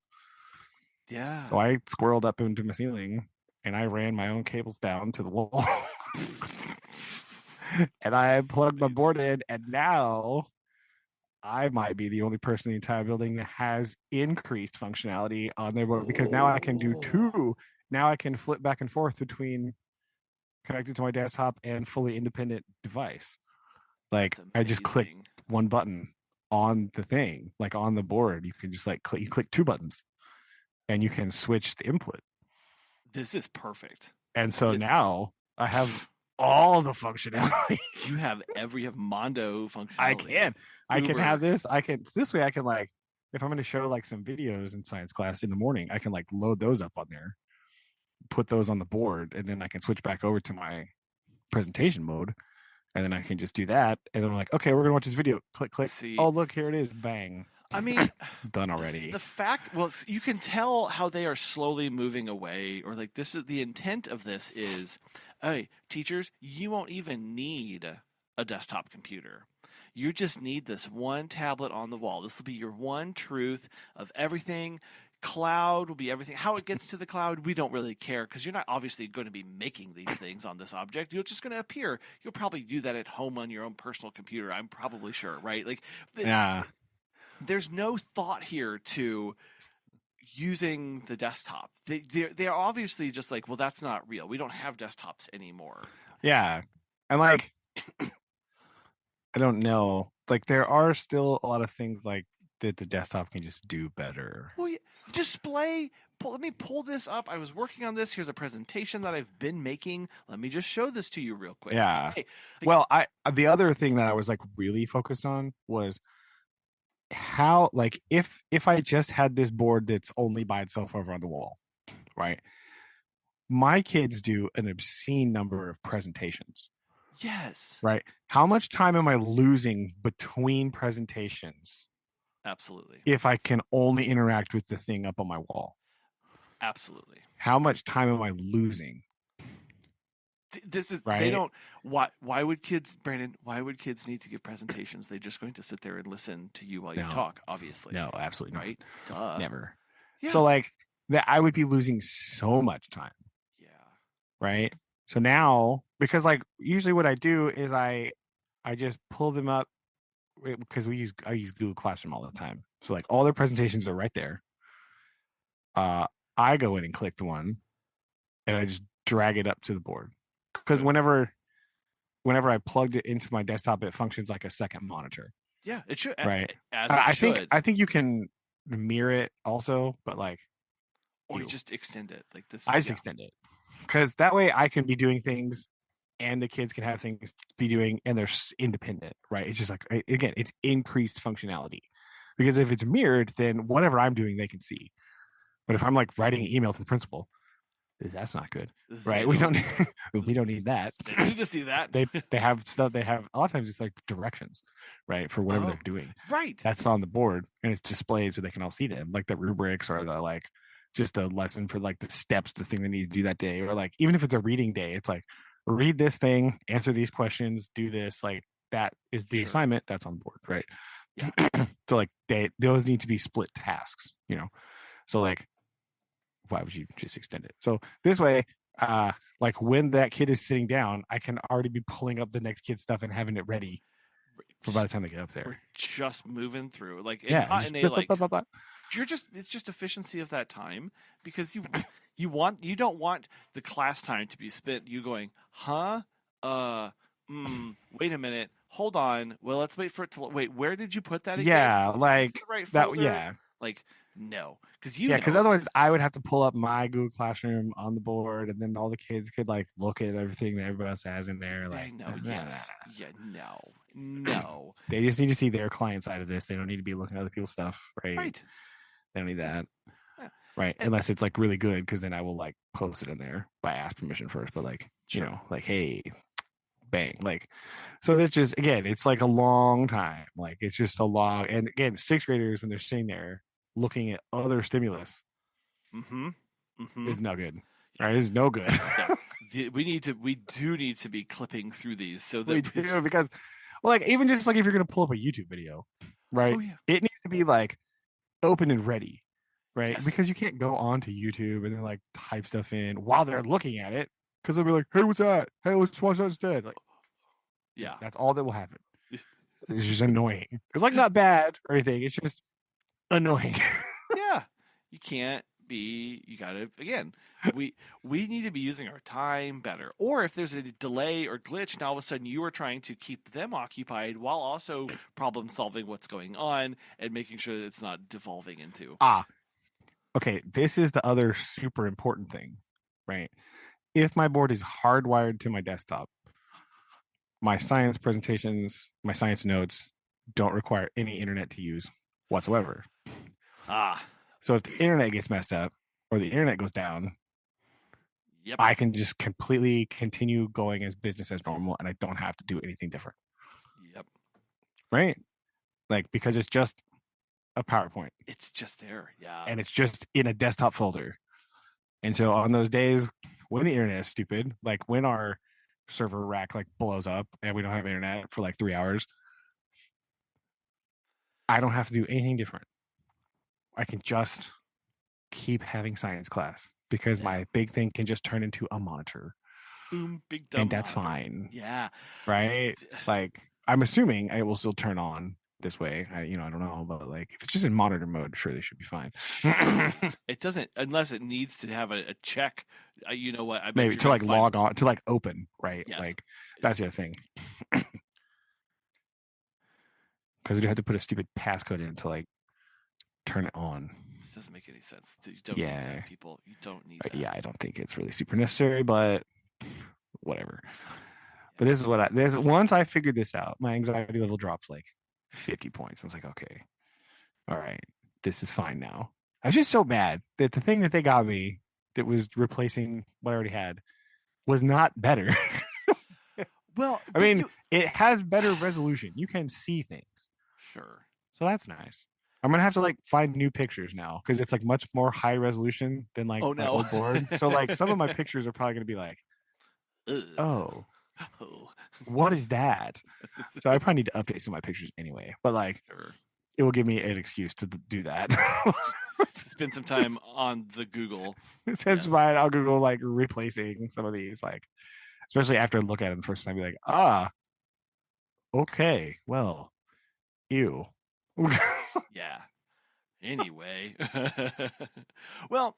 Yeah. So I squirreled up into my ceiling and I ran my own cables down to the wall and I plugged my board in. And now I might be the only person in the entire building that has increased functionality on their board because now I can do Oh, two. Now I can flip back and forth between connected to my desktop and fully independent device. that's Like I just click amazing. one button on the thing, like on the board. You can just like you click two buttons and you can switch the input. This is perfect. And so This now I have all the functionality. you have Mondo I functionality. can. I can have Uber. this. I can this way I can like if I'm going to show like some videos in science class in the morning, I can like load those up on there, put those on the board, and then I can switch back over to my presentation mode. And then I can just do that. And then I'm like, okay, we're gonna watch this video. Click, click. See, Oh, look, here it is. Bang. I mean, Done the already. fact, well, you can tell how they are slowly moving away, or like this is the intent of this is, hey, teachers, you won't even need a desktop computer. You just need this one tablet on the wall. This will be your one truth of everything. Cloud will be everything. How it gets to the cloud, we don't really care because you're not obviously going to be making these things on this object. You're just going to appear. You'll probably do that at home on your own personal computer. I'm probably sure, right? Like, Yeah. there's no thought here to using the desktop. They are obviously just like, well, that's not real. We don't have desktops anymore. Yeah. And like I don't know. Like there are still a lot of things like that the desktop can just do better. Well, yeah, display. Let me pull this up. I was working on this. Here's a presentation that I've been making. Let me just show this to you real quick. Yeah. Hey, like, Well, I the other thing that I was like really focused on was how like if I just had this board that's only by itself over on the wall, right? My kids do an obscene number of presentations, yes, right? How much time am I losing between presentations absolutely, if I can only interact with the thing up on my wall? absolutely. How much time am I losing, This is they right? don't. Why would kids, Brandon? Why would kids need to give presentations? They're just going to sit there and listen to you while you No, talk. Obviously, no, absolutely not. right? Duh. Never. Yeah. So like that I would be losing so much time, Yeah. right? So now because like usually what I do is I just pull them up because I use Google Classroom all the time. So like all their presentations are right there. Uh I go in and click the one and I just drag it up to the board. Because Good. whenever I plugged it into my desktop, it functions like a second monitor, Yeah. It should, right? as it should, I think you can mirror it also, but like or you you just extend it like this. I just Yeah. extend it. because that way I can be doing things and the kids can have things to be doing and they're independent, right? It's just like, again, it's increased functionality. Because if it's mirrored, then whatever I'm doing, they can see. But if I'm like writing an email to the principal, that's not good, They right? We don't. don't we don't need that. They don't need to see that. They have stuff. They have a lot of times it's like directions, right, for whatever Oh, they're doing. right. That's on the board and it's displayed so they can all see them, like the rubrics or the like just a lesson for like the steps, the thing they need to do that day, or like even if it's a reading day, it's like read this thing, answer these questions, do this. Like that is the Sure. assignment that's on the board, right? Yeah. So like those need to be split tasks, you know. So like why would you just extend it? So this way, like when that kid is sitting down, I can already be pulling up the next kid's stuff and having it ready for by the time they get up We're there. just moving through, like, and Yeah, not just in a blah, blah, like blah, blah, blah. you're just it's just efficiency of that time because you don't want the class time to be spent you going, huh, uh wait a minute, hold on, well, let's wait for it to wait, where did you put that again, Yeah, did you put it like in the right that. folder, Yeah, like, no, because yeah, because otherwise I would have to pull up my Google Classroom on the board, and then all the kids could like look at everything that everybody else has in there. I Like, know, nah, nah, nah. yes, yeah, no, They just need to see their client side of this. They don't need to be looking at other people's stuff, right? right, They don't need that. yeah. Right. And Unless it's like really good, because then I will like post it in there by ask permission first. But like, sure. like, hey, bang. Like, so that's just again, it's like a long time. Like it's just a long and again, sixth graders when they're sitting there looking at other stimulus Mm-hmm. Mm-hmm. is no good. Yeah. Right? It's no good. No. We do need to be clipping through these so We that do because well, like even just like if you're gonna pull up a YouTube video, oh right? yeah. It needs to be like open and ready, right? Yes. Because you can't go onto YouTube and then like type stuff in while they're looking at it because they'll be like, "Hey, what's that? Hey, let's watch that instead." Like, yeah, Yeah. that's all that will happen. It's just annoying. It's like not bad or anything. It's just annoying. Yeah. You can't be, you gotta, again, we we need to be using our time better. Or if there's a delay or glitch, now all of a sudden you are trying to keep them occupied while also problem solving what's going on and making sure that it's not devolving into. Okay. This is the other super important thing, right? If my board is hardwired to my desktop, my science presentations, my science notes don't require any internet to use whatsoever. Ah. So if the internet gets messed up or the internet goes down, Yep. I can just completely continue going as business as normal and I don't have to do anything different. Yep. Right? Like because it's just a PowerPoint It's just there. Yeah. and it's just in a desktop folder. And so on those days when the internet is stupid, like when our server rack like blows up and we don't have internet for like 3 hours, I don't have to do anything different. I can just keep having science class because Yeah. my big thing can just turn into a monitor. Boom, big dumb And that's monitor. fine. Yeah. Right? Like I'm assuming it will still turn on this way. I don't know, but like if it's just in monitor mode, sure they should be fine. It doesn't unless it needs to have a check. You know what? I bet Maybe you're to gonna like find log on to like open, right? yes. Like that's the other thing. Because you have to put a stupid passcode in to like turn it on. This doesn't make any sense. You don't need Yeah. that, people. You don't need that. Yeah, I don't think it's really super necessary, but whatever. But this is what this once I figured this out, my anxiety level dropped like 50 points. I was like, okay, all right, this is fine now. I was just so bad that the thing that they got me that was replacing what I already had was not better. Well, I mean, it has better resolution. You can see things. Sure. So that's nice. I'm gonna have to like find new pictures now because it's like much more high resolution than like my old board. So like some of my pictures are probably gonna be like, oh, what is that? So I probably need to update some of my pictures anyway. But like, sure. It will give me an excuse to do that. Spend some time on the Google. That's fine. I'll Google like replacing some of these, like especially after I look at them the first time, be like, okay, well, ew. Yeah. Anyway, well,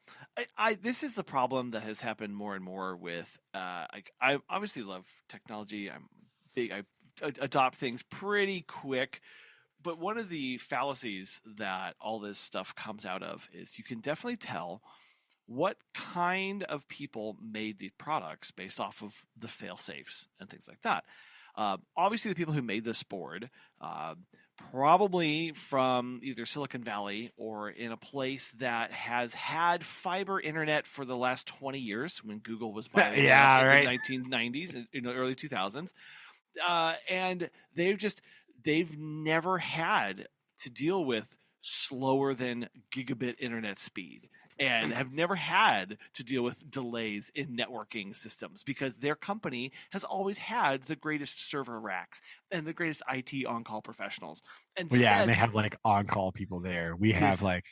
I this is the problem that has happened more and more with. I obviously love technology. I'm big. I adopt things pretty quick. But one of the fallacies that all this stuff comes out of is you can definitely tell what kind of people made these products based off of the fail safes and things like that. Obviously, the people who made this board, probably from either Silicon Valley or in a place that has had fiber internet for the last 20 years when Google was buying them Yeah, in the right. 1990s and in the early 2000s. And they've never had to deal with slower than gigabit internet speed and have never had to deal with delays in networking systems because their company has always had the greatest server racks and the greatest IT on-call professionals. Well, yeah, and they Instead, have like on-call people there. We have this like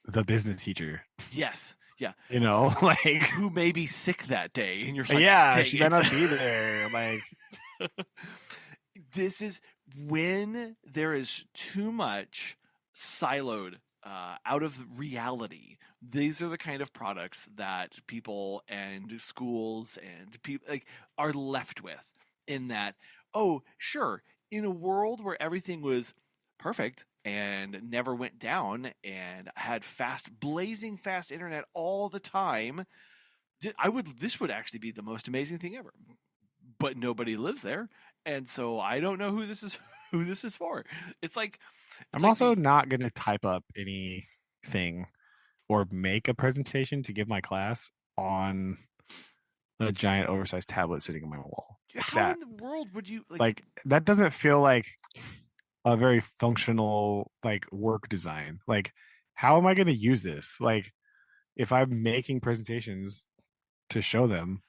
the business teacher, yes, yeah, like who may be sick that day, and you're like, yeah, dang she might it. not be there. Like, This is when there is too much siloed out of reality. These are the kind of products that people and schools and people like are left with. In that, oh, sure, in a world where everything was perfect and never went down and had blazing fast internet all the time, this would actually be the most amazing thing ever. But nobody lives there, and so I don't know who this is who this is for. It's like I'm like also the not going to type up anything or make a presentation to give my class on a giant oversized tablet sitting on my wall like how that. in the world would you Like that doesn't feel like a very functional like work design. Like, how am I going to use this? Like, if I'm making presentations to show them,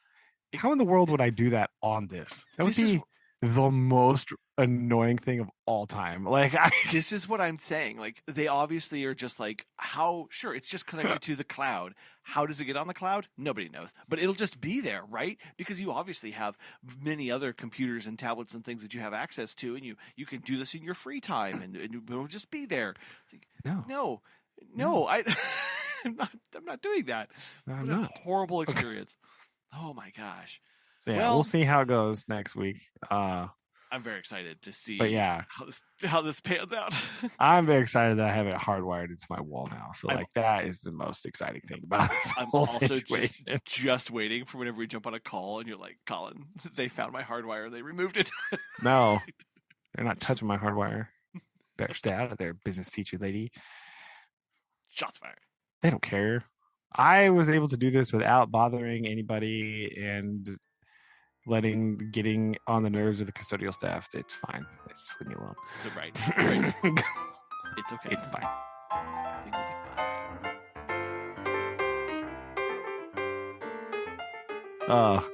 how in the world would I do that on this? That would this is be the most annoying thing of all time. Like, this is what I'm saying. Like they obviously are just like how sure it's just connected to the cloud. How does it get on the cloud? Nobody knows. But it'll just be there, right? Because you obviously have many other computers and tablets and things that you have access to, and you can do this in your free time, and it'll just be there. Like, no, no, no, I I'm not doing that. I'm What a not. horrible experience. Oh my gosh. So yeah, we'll Well, see how it goes next week. I'm very excited to But see yeah, how this pans out. I'm very excited that I have it hardwired into my wall now. So I'm like that is the most exciting thing about this I'm whole also situation. just waiting for whenever we jump on a call and you're like, Colin, they found my hardwire, they removed it. No, they're not touching my hardwire. Better stay out of there, business teacher lady. Shots fired. They don't care. I was able to do this without bothering anybody and getting on the nerves of the custodial staff. It's fine. Just leave me alone. Right. It's okay. It's fine. Everything will be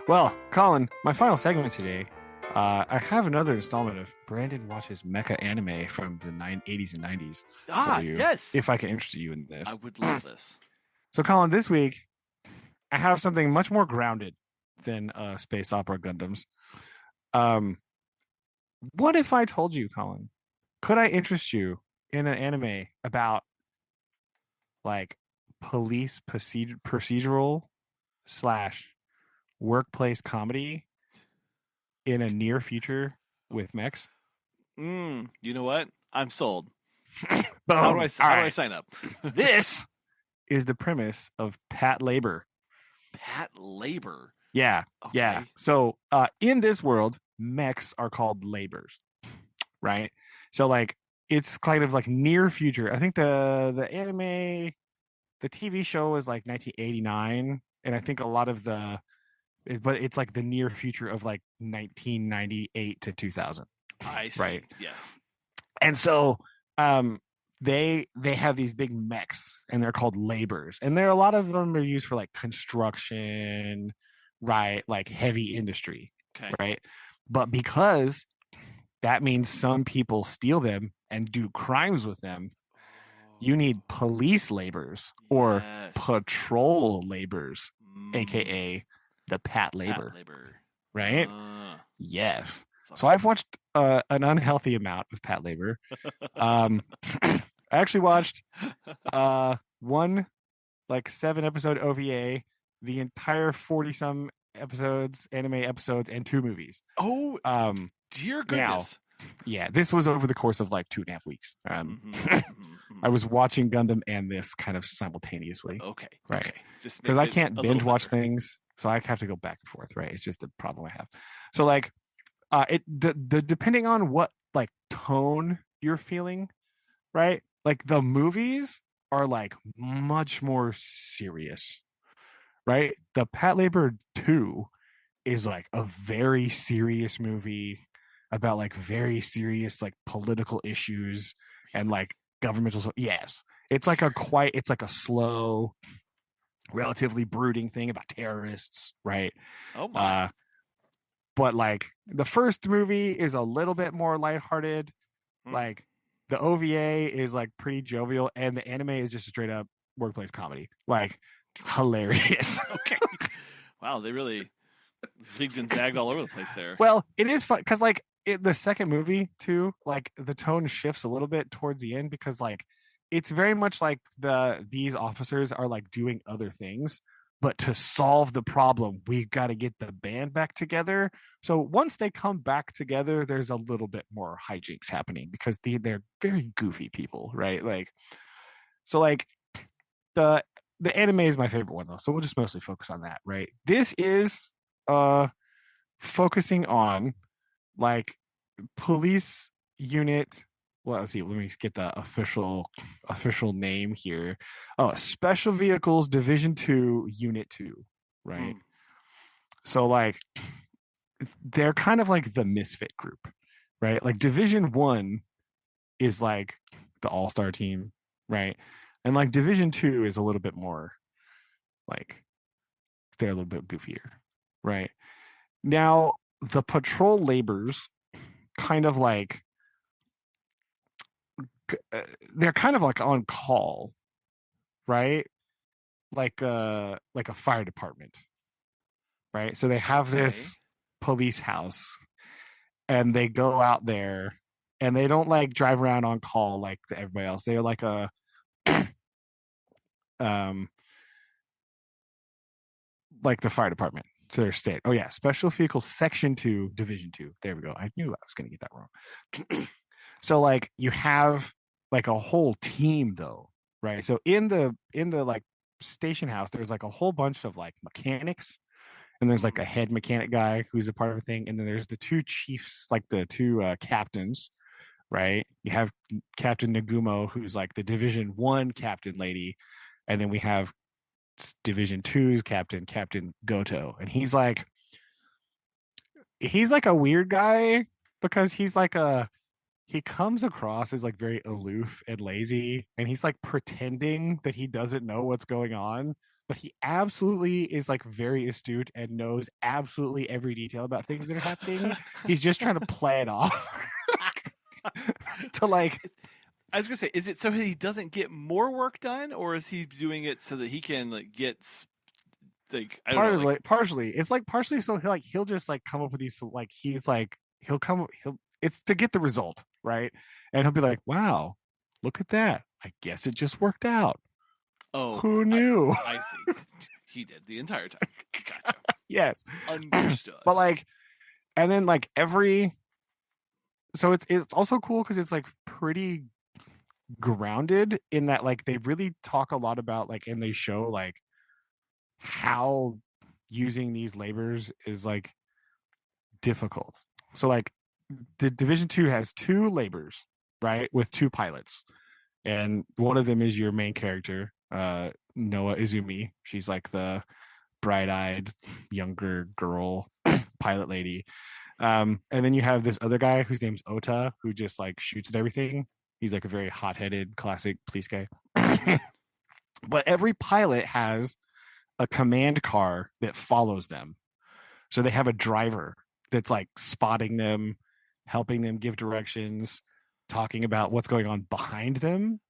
Well, Colin, my final segment today. I have another installment of Brandon watches mecha anime from the 80s and 90s. fine. Yes. If I can interest you in this. I would love this. So, Colin, this week I have something much more grounded than space opera Gundams. What if I told you, Colin? Could I interest you in an anime about like police procedural / workplace comedy in a near future with mechs? You know what? I'm sold. Boom. How do I sign up? This is the premise of Pat Labor. Pat Labor. Yeah. Okay. Yeah. So in this world, mechs are called labors, right? So like it's kind of like near future. I think the anime, the TV show was like 1989, and I think a lot of but it's like the near future of like 1998 to 2000. I see. Right. Yes. And so they have these big mechs and they're called labors, and there are a lot of them are used for like construction, right? Like heavy industry. Okay. Right. But because that means some people steal them and do crimes with them, you need police labors or patrol labors, aka the Pat Labor. Pat Labor. Right? Yes. So I've watched an unhealthy amount of Pat Labor. I actually watched one like 7-episode OVA, the entire 40-some episodes, anime episodes, and 2 movies. Oh, dear goodness. Now, yeah, this was over the course of like 2.5 weeks. I was watching Gundam and this kind of simultaneously, Okay, right? okay. This Because makes I it can't a little binge watch better. things, so I have to go back and forth, right? It's just a problem I have. So like, the depending on what like tone you're feeling, right? Like the movies are like much more serious, right? The Pat Labor 2 is like a very serious movie about like very serious like political issues and Really? like governmental. Yes, it's like a quite, it's like a slow, relatively brooding thing about terrorists, right? Oh my. uh but like the first movie is a little bit more lighthearted. Hmm. Like the OVA is like pretty jovial, and the anime is just a straight up workplace comedy, like hilarious. Okay. Wow, they really zigged and zagged all over the place there. Well, it is fun because like the second movie too, like the tone shifts a little bit towards the end because like it's very much like these officers are like doing other things, but to solve the problem, we got to get the band back together. So once they come back together, there's a little bit more hijinks happening because they're very goofy people, right? Like so like the the anime is my favorite one though, so we'll just mostly focus on that, right? This is uh focusing on like police unit. Well, let's see, let me get the official name here. Oh, special vehicles division 2 unit 2, right? Hmm. So like they're kind of like the misfit group, right? Like division 1 is like the all-star team, right? And like division 2 is a little bit more like they're a little bit goofier, right? Now the patrol labors kind of like they're kind of like on call, right? Like a fire department, right? So they have Okay. this police house and they go out there and they don't like drive around on call like everybody else. They're like a um like the fire department. So their state. Oh yeah, special vehicles section 2, division 2. There we go. I knew I was going to get that wrong. So like you have like a whole team though, right? So in the like station house, there's like a whole bunch of like mechanics, and there's like Hmm. a head mechanic guy who's a part of a thing, and then there's the two chiefs, like the two captains, right? You have Captain Nagumo, who's like the Division 1 captain lady, and then we have Division Two's captain, Captain Goto, and he's like a weird guy because he comes across as like very aloof and lazy, and he's like pretending that he doesn't know what's going on, but he absolutely is like very astute and knows absolutely every detail about things that are happening. He's just trying to play it off to like I was gonna say, is it so he doesn't get more work done, or is he doing it so that he can like like I don't know, like partially it's like partially so he'll just like come up with these like he's like he'll it's to get the result, right? And he'll be like, wow, look at that, I guess it just worked out. oh, Who I knew? I see. He did the entire time. Gotcha. Yes. But Understood. like, and then like every, so it's also cool because it's like pretty grounded in that like they really talk a lot about like, and they show like how using these labors is like difficult. So like the division 2 has two labors, right, with two pilots, and one of them is your main character, Noah Izumi. She's like the bright-eyed younger girl pilot lady. And then you have this other guy whose name's Ota, who just like shoots at everything. He's like a very hot-headed classic police guy. But every pilot has a command car that follows them. So they have a driver that's like spotting them, helping them give directions, talking about what's going on behind them.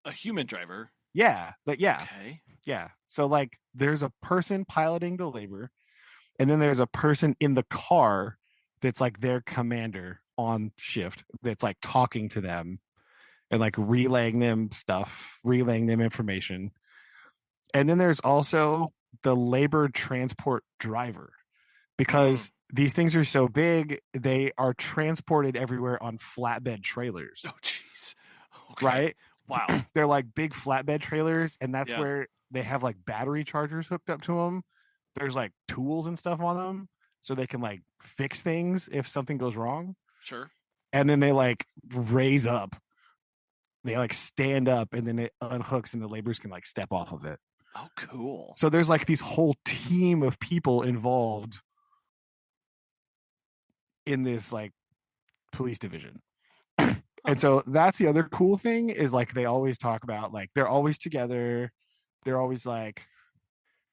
A human driver. Yeah, but yeah, Okay. yeah. So like there's a person piloting the labor, and then there's a person in the car that's like their commander on shift that's like talking to them and like relaying them stuff, relaying them information. And then there's also the labor transport driver, Hmm. because these things are so big, they are transported everywhere on flatbed trailers, Oh, jeez. Okay. right? Wow. They're like big flatbed trailers, and that's Yeah. where they have like battery chargers hooked up to them. There's like tools and stuff on them, so they can like fix things if something goes wrong. Sure. And then they like raise up, they like stand up, and then it unhooks, and the laborers can like step off of it. Oh, cool. So there's like these whole team of people involved in this like police division. Huh. And so that's the other cool thing is like they always talk about like they're always together. They're always like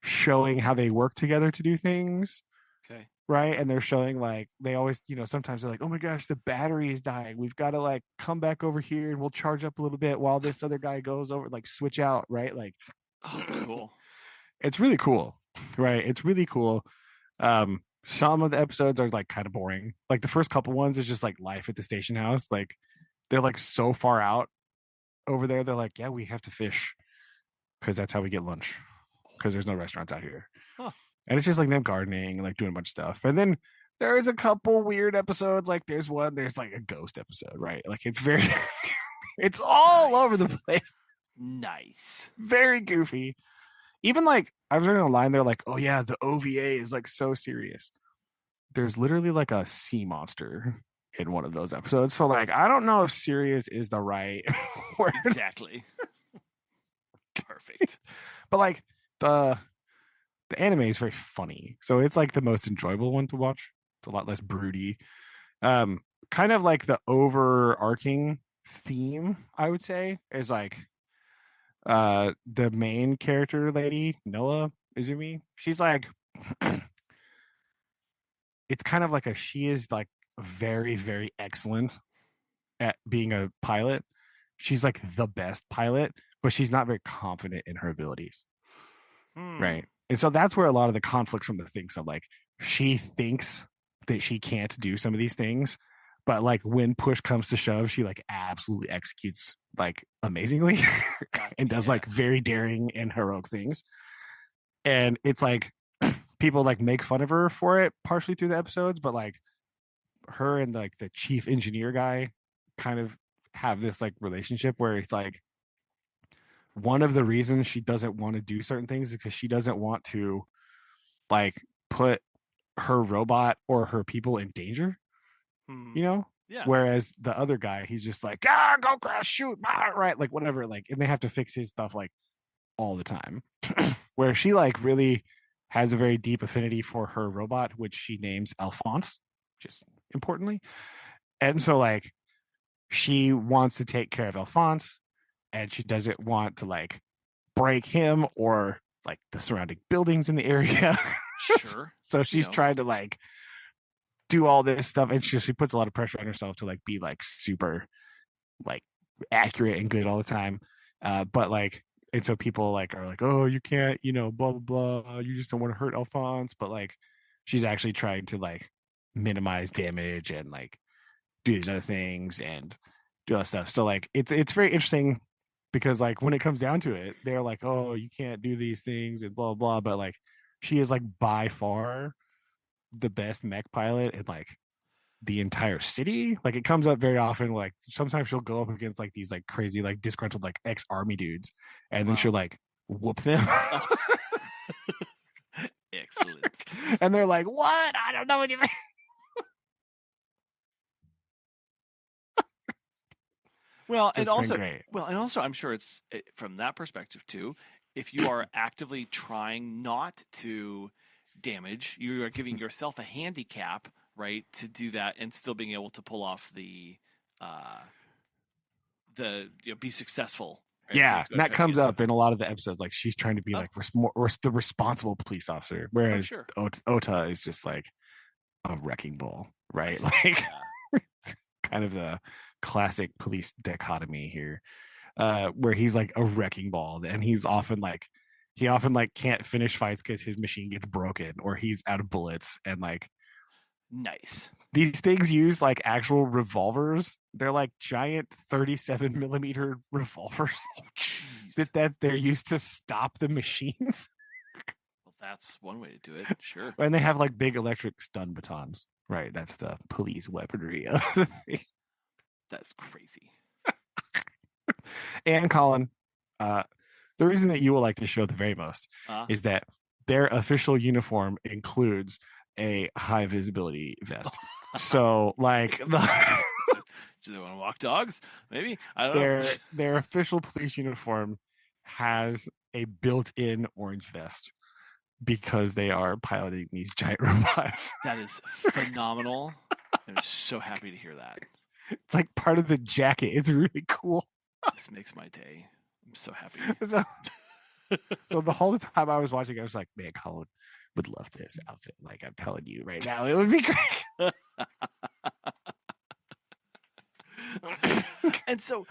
showing how they work together to do things, Okay. right? And they're showing like they always, sometimes they're like, "Oh my gosh, the battery is dying. We've got to like come back over here and we'll charge up a little bit while this other guy goes over, like switch out, right?" Like Oh, cool. it's really cool, right? It's really cool. Some of the episodes are like kind of boring. Like the first couple ones is just like life at the station house. Like they're like so far out over there. They're like, "Yeah, we have to fish because that's how we get lunch because there's no restaurants out here." Huh. And it's just like them gardening and like doing a bunch of stuff. And then there's a couple weird episodes. Like there's like a ghost episode, right? Like it's very, it's all over the place. Nice. Very goofy. Even like I was reading online, they're like, "Oh yeah, the OVA is like so serious." There's literally like a sea monster in one of those episodes. So like I don't know if serious is the right word. Exactly. Perfect. But like the anime is very funny. So it's like the most enjoyable one to watch. It's a lot less broody. Kind of like the overarching theme, I would say, is like the main character lady, Noah Izumi. She's like it's kind of like she is like very, very excellent at being a pilot. She's like the best pilot, but she's not very confident in her abilities. Hmm. Right. And so that's where a lot of the conflict from the things of like she thinks that she can't do some of these things, but like when push comes to shove, she like absolutely executes like amazingly and does Yeah. like very daring and heroic things. And it's like people like make fun of her for it partially through the episodes, but like her and like the chief engineer guy kind of have this like relationship where it's like one of the reasons she doesn't want to do certain things is because she doesn't want to like put her robot or her people in danger, Hmm. you know? Yeah. Whereas the other guy, he's just like, go crash, shoot, right? Like whatever, like, and they have to fix his stuff like all the time. Where she like really has a very deep affinity for her robot, which she names Alphonse, just importantly. And so like she wants to take care of Alphonse and she doesn't want to like break him or like the surrounding buildings in the area. Sure. So she's trying to like do all this stuff and she puts a lot of pressure on herself to like be like super like accurate and good all the time. But like and so people like are like, "Oh, you can't, blah blah blah. You just don't want to hurt Alphonse." But like she's actually trying to like minimize damage and like do these other things and do all that stuff. So like it's very interesting because like when it comes down to it, they're like, "Oh, you can't do these things and blah blah." But like she is like by far the best mech pilot in like the entire city. Like it comes up very often. Like sometimes she'll go up against like these like crazy like disgruntled like ex army dudes, and then she'll Wow. like whoop them. Oh. Excellent. And they're like, "What? I don't know what you mean." Well, So and it's been also, great. I'm sure it's from that perspective too. If you are actively trying not to damage, you are giving yourself a handicap, right, to do that, and still being able to pull off uh, be successful. Right? Yeah, That's what and I'm that trying to comes get to. up in a lot of the episodes. Like she's trying to be Oh, like the responsible police officer, oh, whereas sure. Ota is just like a wrecking ball, I right? see. Like Yeah. kind of the classic police dichotomy here, where he's like a wrecking ball, and he often like can't finish fights because his machine gets broken or he's out of bullets, and like Nice. these things use like actual revolvers. They're like giant 37 millimeter revolvers Oh, jeez. that they're used to stop the machines. Well, that's one way to do it. Sure. And they have like big electric stun batons. Right, that's the police weaponry of the thing. That's crazy. And Colin, uh, the reason that you will like this show the very most Uh, is that their official uniform includes a high visibility vest. So like do they want to walk dogs? Maybe I don't know. their official police uniform has a built-in orange vest because they are piloting these giant robots. That is phenomenal. I'm so happy to hear that. It's like part of the jacket. It's really cool. This makes my day. I'm so happy. So, so the whole time I was watching, I was like, man, Colin would love this outfit. Like I'm telling you right now, it would be great. And so,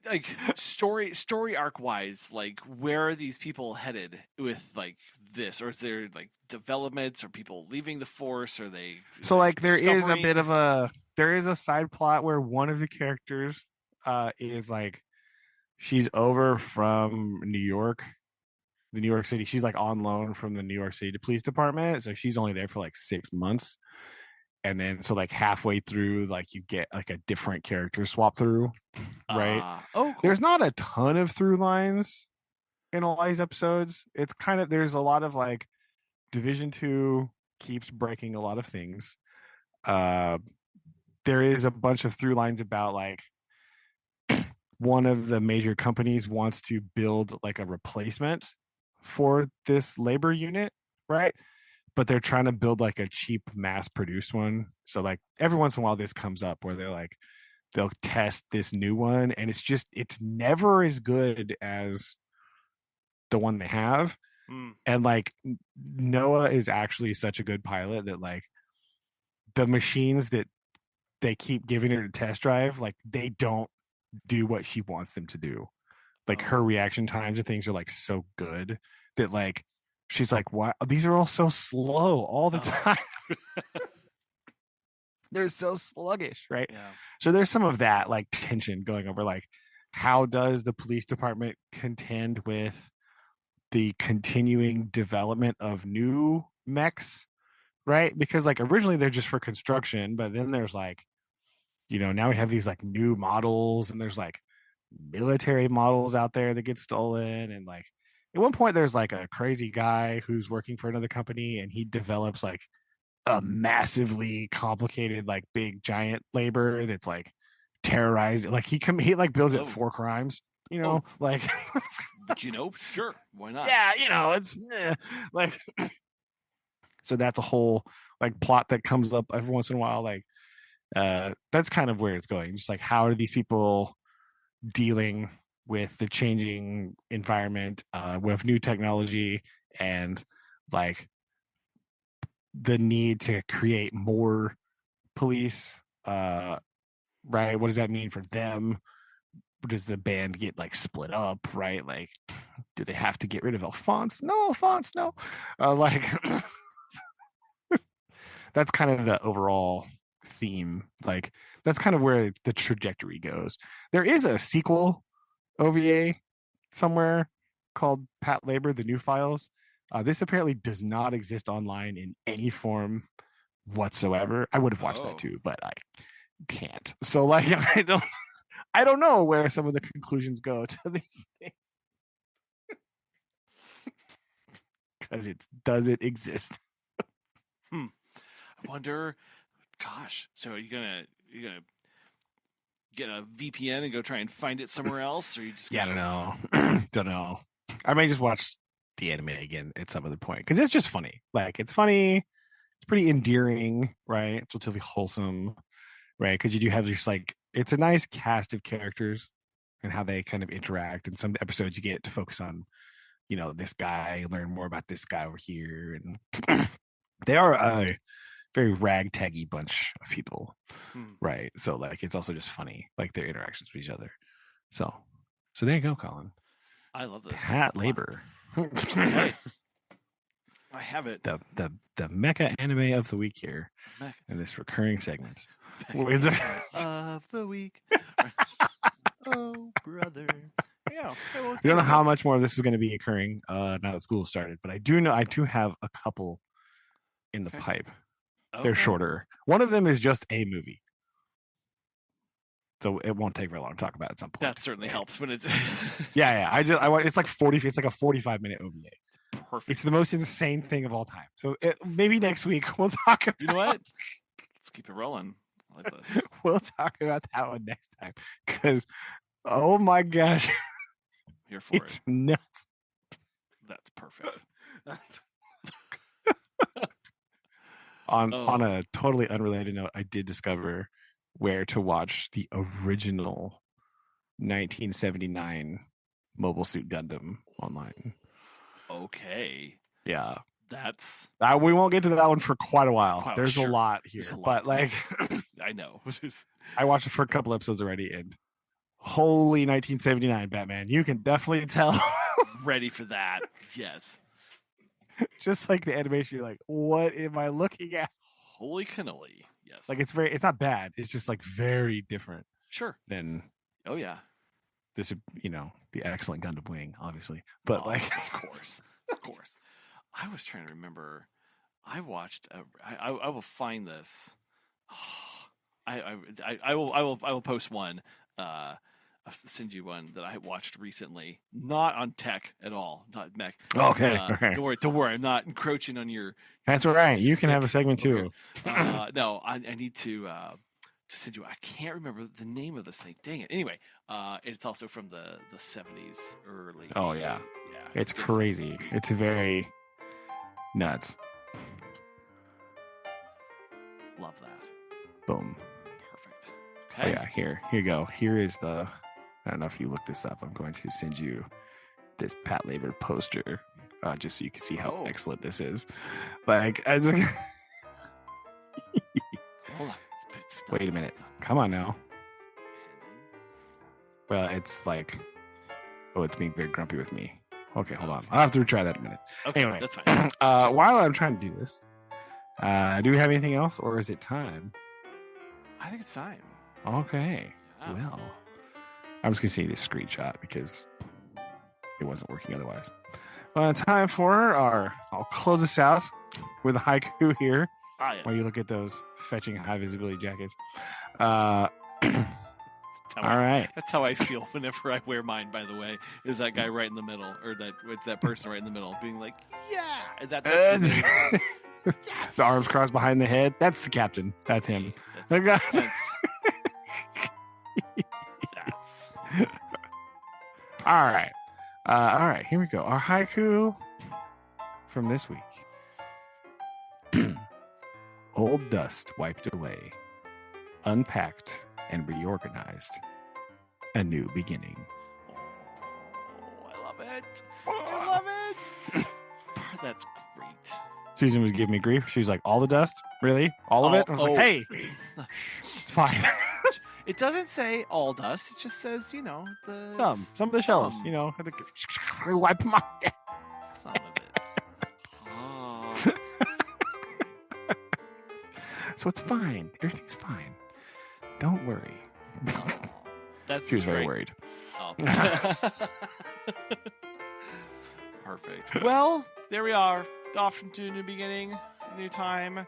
like story arc wise, like where are these people headed with like this, or is there like developments, or people leaving the force, or they So like there is a bit discovering? of there is a side plot where one of the characters is like she's over from New York, the New York City. She's like on loan from the New York City Police Department. So she's only there for like 6 months. And then so like halfway through, like you get like a different character swap through, right? Oh, cool. There's not a ton of through lines in all these episodes. It's kind of there's a lot of like Division Two keeps breaking a lot of things. Uh there is a bunch of through lines about like one of the major companies wants to build like a replacement for this labor unit, right? But they're trying to build like a cheap mass produced one. So like every once in a while this comes up where they're like they'll test this new one and it's never as good as the one they have. Mm. And like Noah is actually such a good pilot that like the machines that they keep giving her to test drive, like they don't do what she wants them to do. Like her Oh. reaction times and things are like so good that like she's like, "Why these are all so slow all the Oh. time? They're so sluggish, right?" Yeah. So there's some of that like tension going over like how does the police department contend with the continuing development of new mechs, right? Because like originally they're just for construction, but then there's like, now we have these like new models and there's like military models out there that get stolen. And like at one point there's like a crazy guy who's working for another company and he develops like a massively complicated, like big giant labor that's like terrorizing. Like he like builds it Oh. for crimes, Oh. like Sure. Why not? yeah, it's like so that's a whole like plot that comes up every once in a while. Like that's kind of where it's going. Just like how are these people dealing with the changing environment with new technology and like the need to create more police, right? What does that mean for them? Does the band get like split up, right? Like do they have to get rid of Alphonse? No, Alphonse, no. Like that's kind of the overall theme. Like that's kind of where the trajectory goes. There is a sequel OVA somewhere called Pat Labor: The New Files. This apparently does not exist online in any form whatsoever. I would have watched that Oh. too, but I can't. So like I don't know where some of the conclusions go to these things because it doesn't exist. Hmm. I wonder. Gosh. So are you gonna get a VPN and go try and find it somewhere else, or are you just Yeah, I gonna? don't know. Don't know. I may just watch the anime again at some other point because it's just funny. Like it's funny. It's pretty endearing, right? It's relatively wholesome, right? Because you do have just like it's a nice cast of characters and how they kind of interact. In some episodes, you get to focus on this guy, learn more about this guy over here, and they are a very ragtaggy bunch of people, Hmm. right? So like it's also just funny, like their interactions with each other. So there you go, Colin. I love this. Pat Wow. Labor. Okay. I have it. The mecha anime of the week here Back, in this recurring segment. of the week. Oh, brother. Yeah. Okay, well, We here don't know we how go. much more of this is going to be occurring now that school started, but I do know I do have a couple in the Okay. pipe. They're Okay. shorter. One of them is just a movie. so it won't take very long to talk about at some point. That certainly helps when it's yeah. I want it's like 40. It's like a 45-minute OVA. perfect. It's the most insane thing of all time. So maybe next week we'll talk about. You know what? Let's keep it rolling. I like this. We'll talk about that one next time because oh my gosh, Here for it's it. nuts. That's perfect. On a totally unrelated note, I did discover where to watch the original 1979 Mobile Suit Gundam online. Okay. Yeah. That's We won't get to that one for quite a while. Wow, There's sure. a lot here. There's a lot. But like I know. I watched it for a couple episodes already and holy 1979 Batman. You can definitely tell. Ready for that. Yes. Just like the animation, you're like, what am I looking at? Holy cannoli. Yes. Like it's not bad. It's just like very different Sure. than Oh yeah. this, the excellent Gundam Wing, obviously. But like of course. I was trying to remember. I watched. I will find this. I will post one. I'll send you one that I watched recently. Not on tech at all. Not mech. okay. Don't worry. I'm not encroaching on your. That's all right. You can have a segment too. No, I need to send you. I can't remember the name of this thing. Dang it. Anyway, it's also from the 70s, early. Oh yeah. Yeah. It's crazy. It's very nuts. Love that. Boom. Perfect. Oh Okay. yeah. Here you go. Here is the. I don't know if you look this up. I'm going to send you this Pat Labor poster, just so you can see how excellent this is. Like, Hold on. Wait a minute. Come on now. Well, it's like, it's being very grumpy with me. Okay, hold on. I'll have to retry that in a minute. Okay, Anyway, that's fine. While I'm trying to do this, do we have anything else, or is it time? I think it's time. Okay. Yeah. Well, I'm just gonna see this screenshot because it wasn't working otherwise. Well, time for I'll close this out with a haiku here. Yes. While you look at those fetching high visibility jackets. All right. That's how I feel whenever I wear mine, by the way, is that guy right in the middle, or it's that person right in the middle being like, yeah, is that yes! The arms crossed behind the head. That's the captain. That's him. That's all right. All right. Here we go. Our haiku from this week. Old dust wiped away, unpacked and reorganized. A new beginning. Oh, I love it. I love it. That's great. Susan was giving me grief. She was like, all the dust? Really? All of it? I was like, hey, it's fine. It doesn't say all dust. It just says, the some of the shells, wipe them off. Some of it. Oh. So it's fine. Everything's fine. Don't worry. Oh, she was very worried. Oh. Perfect. Well, there we are. Off into a new beginning, new time.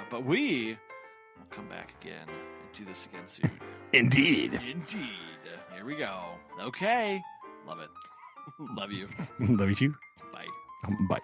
But we will come back again and do this again soon. Indeed. Here we go. Okay. Love it. Love you. Love you too. Bye. Bye.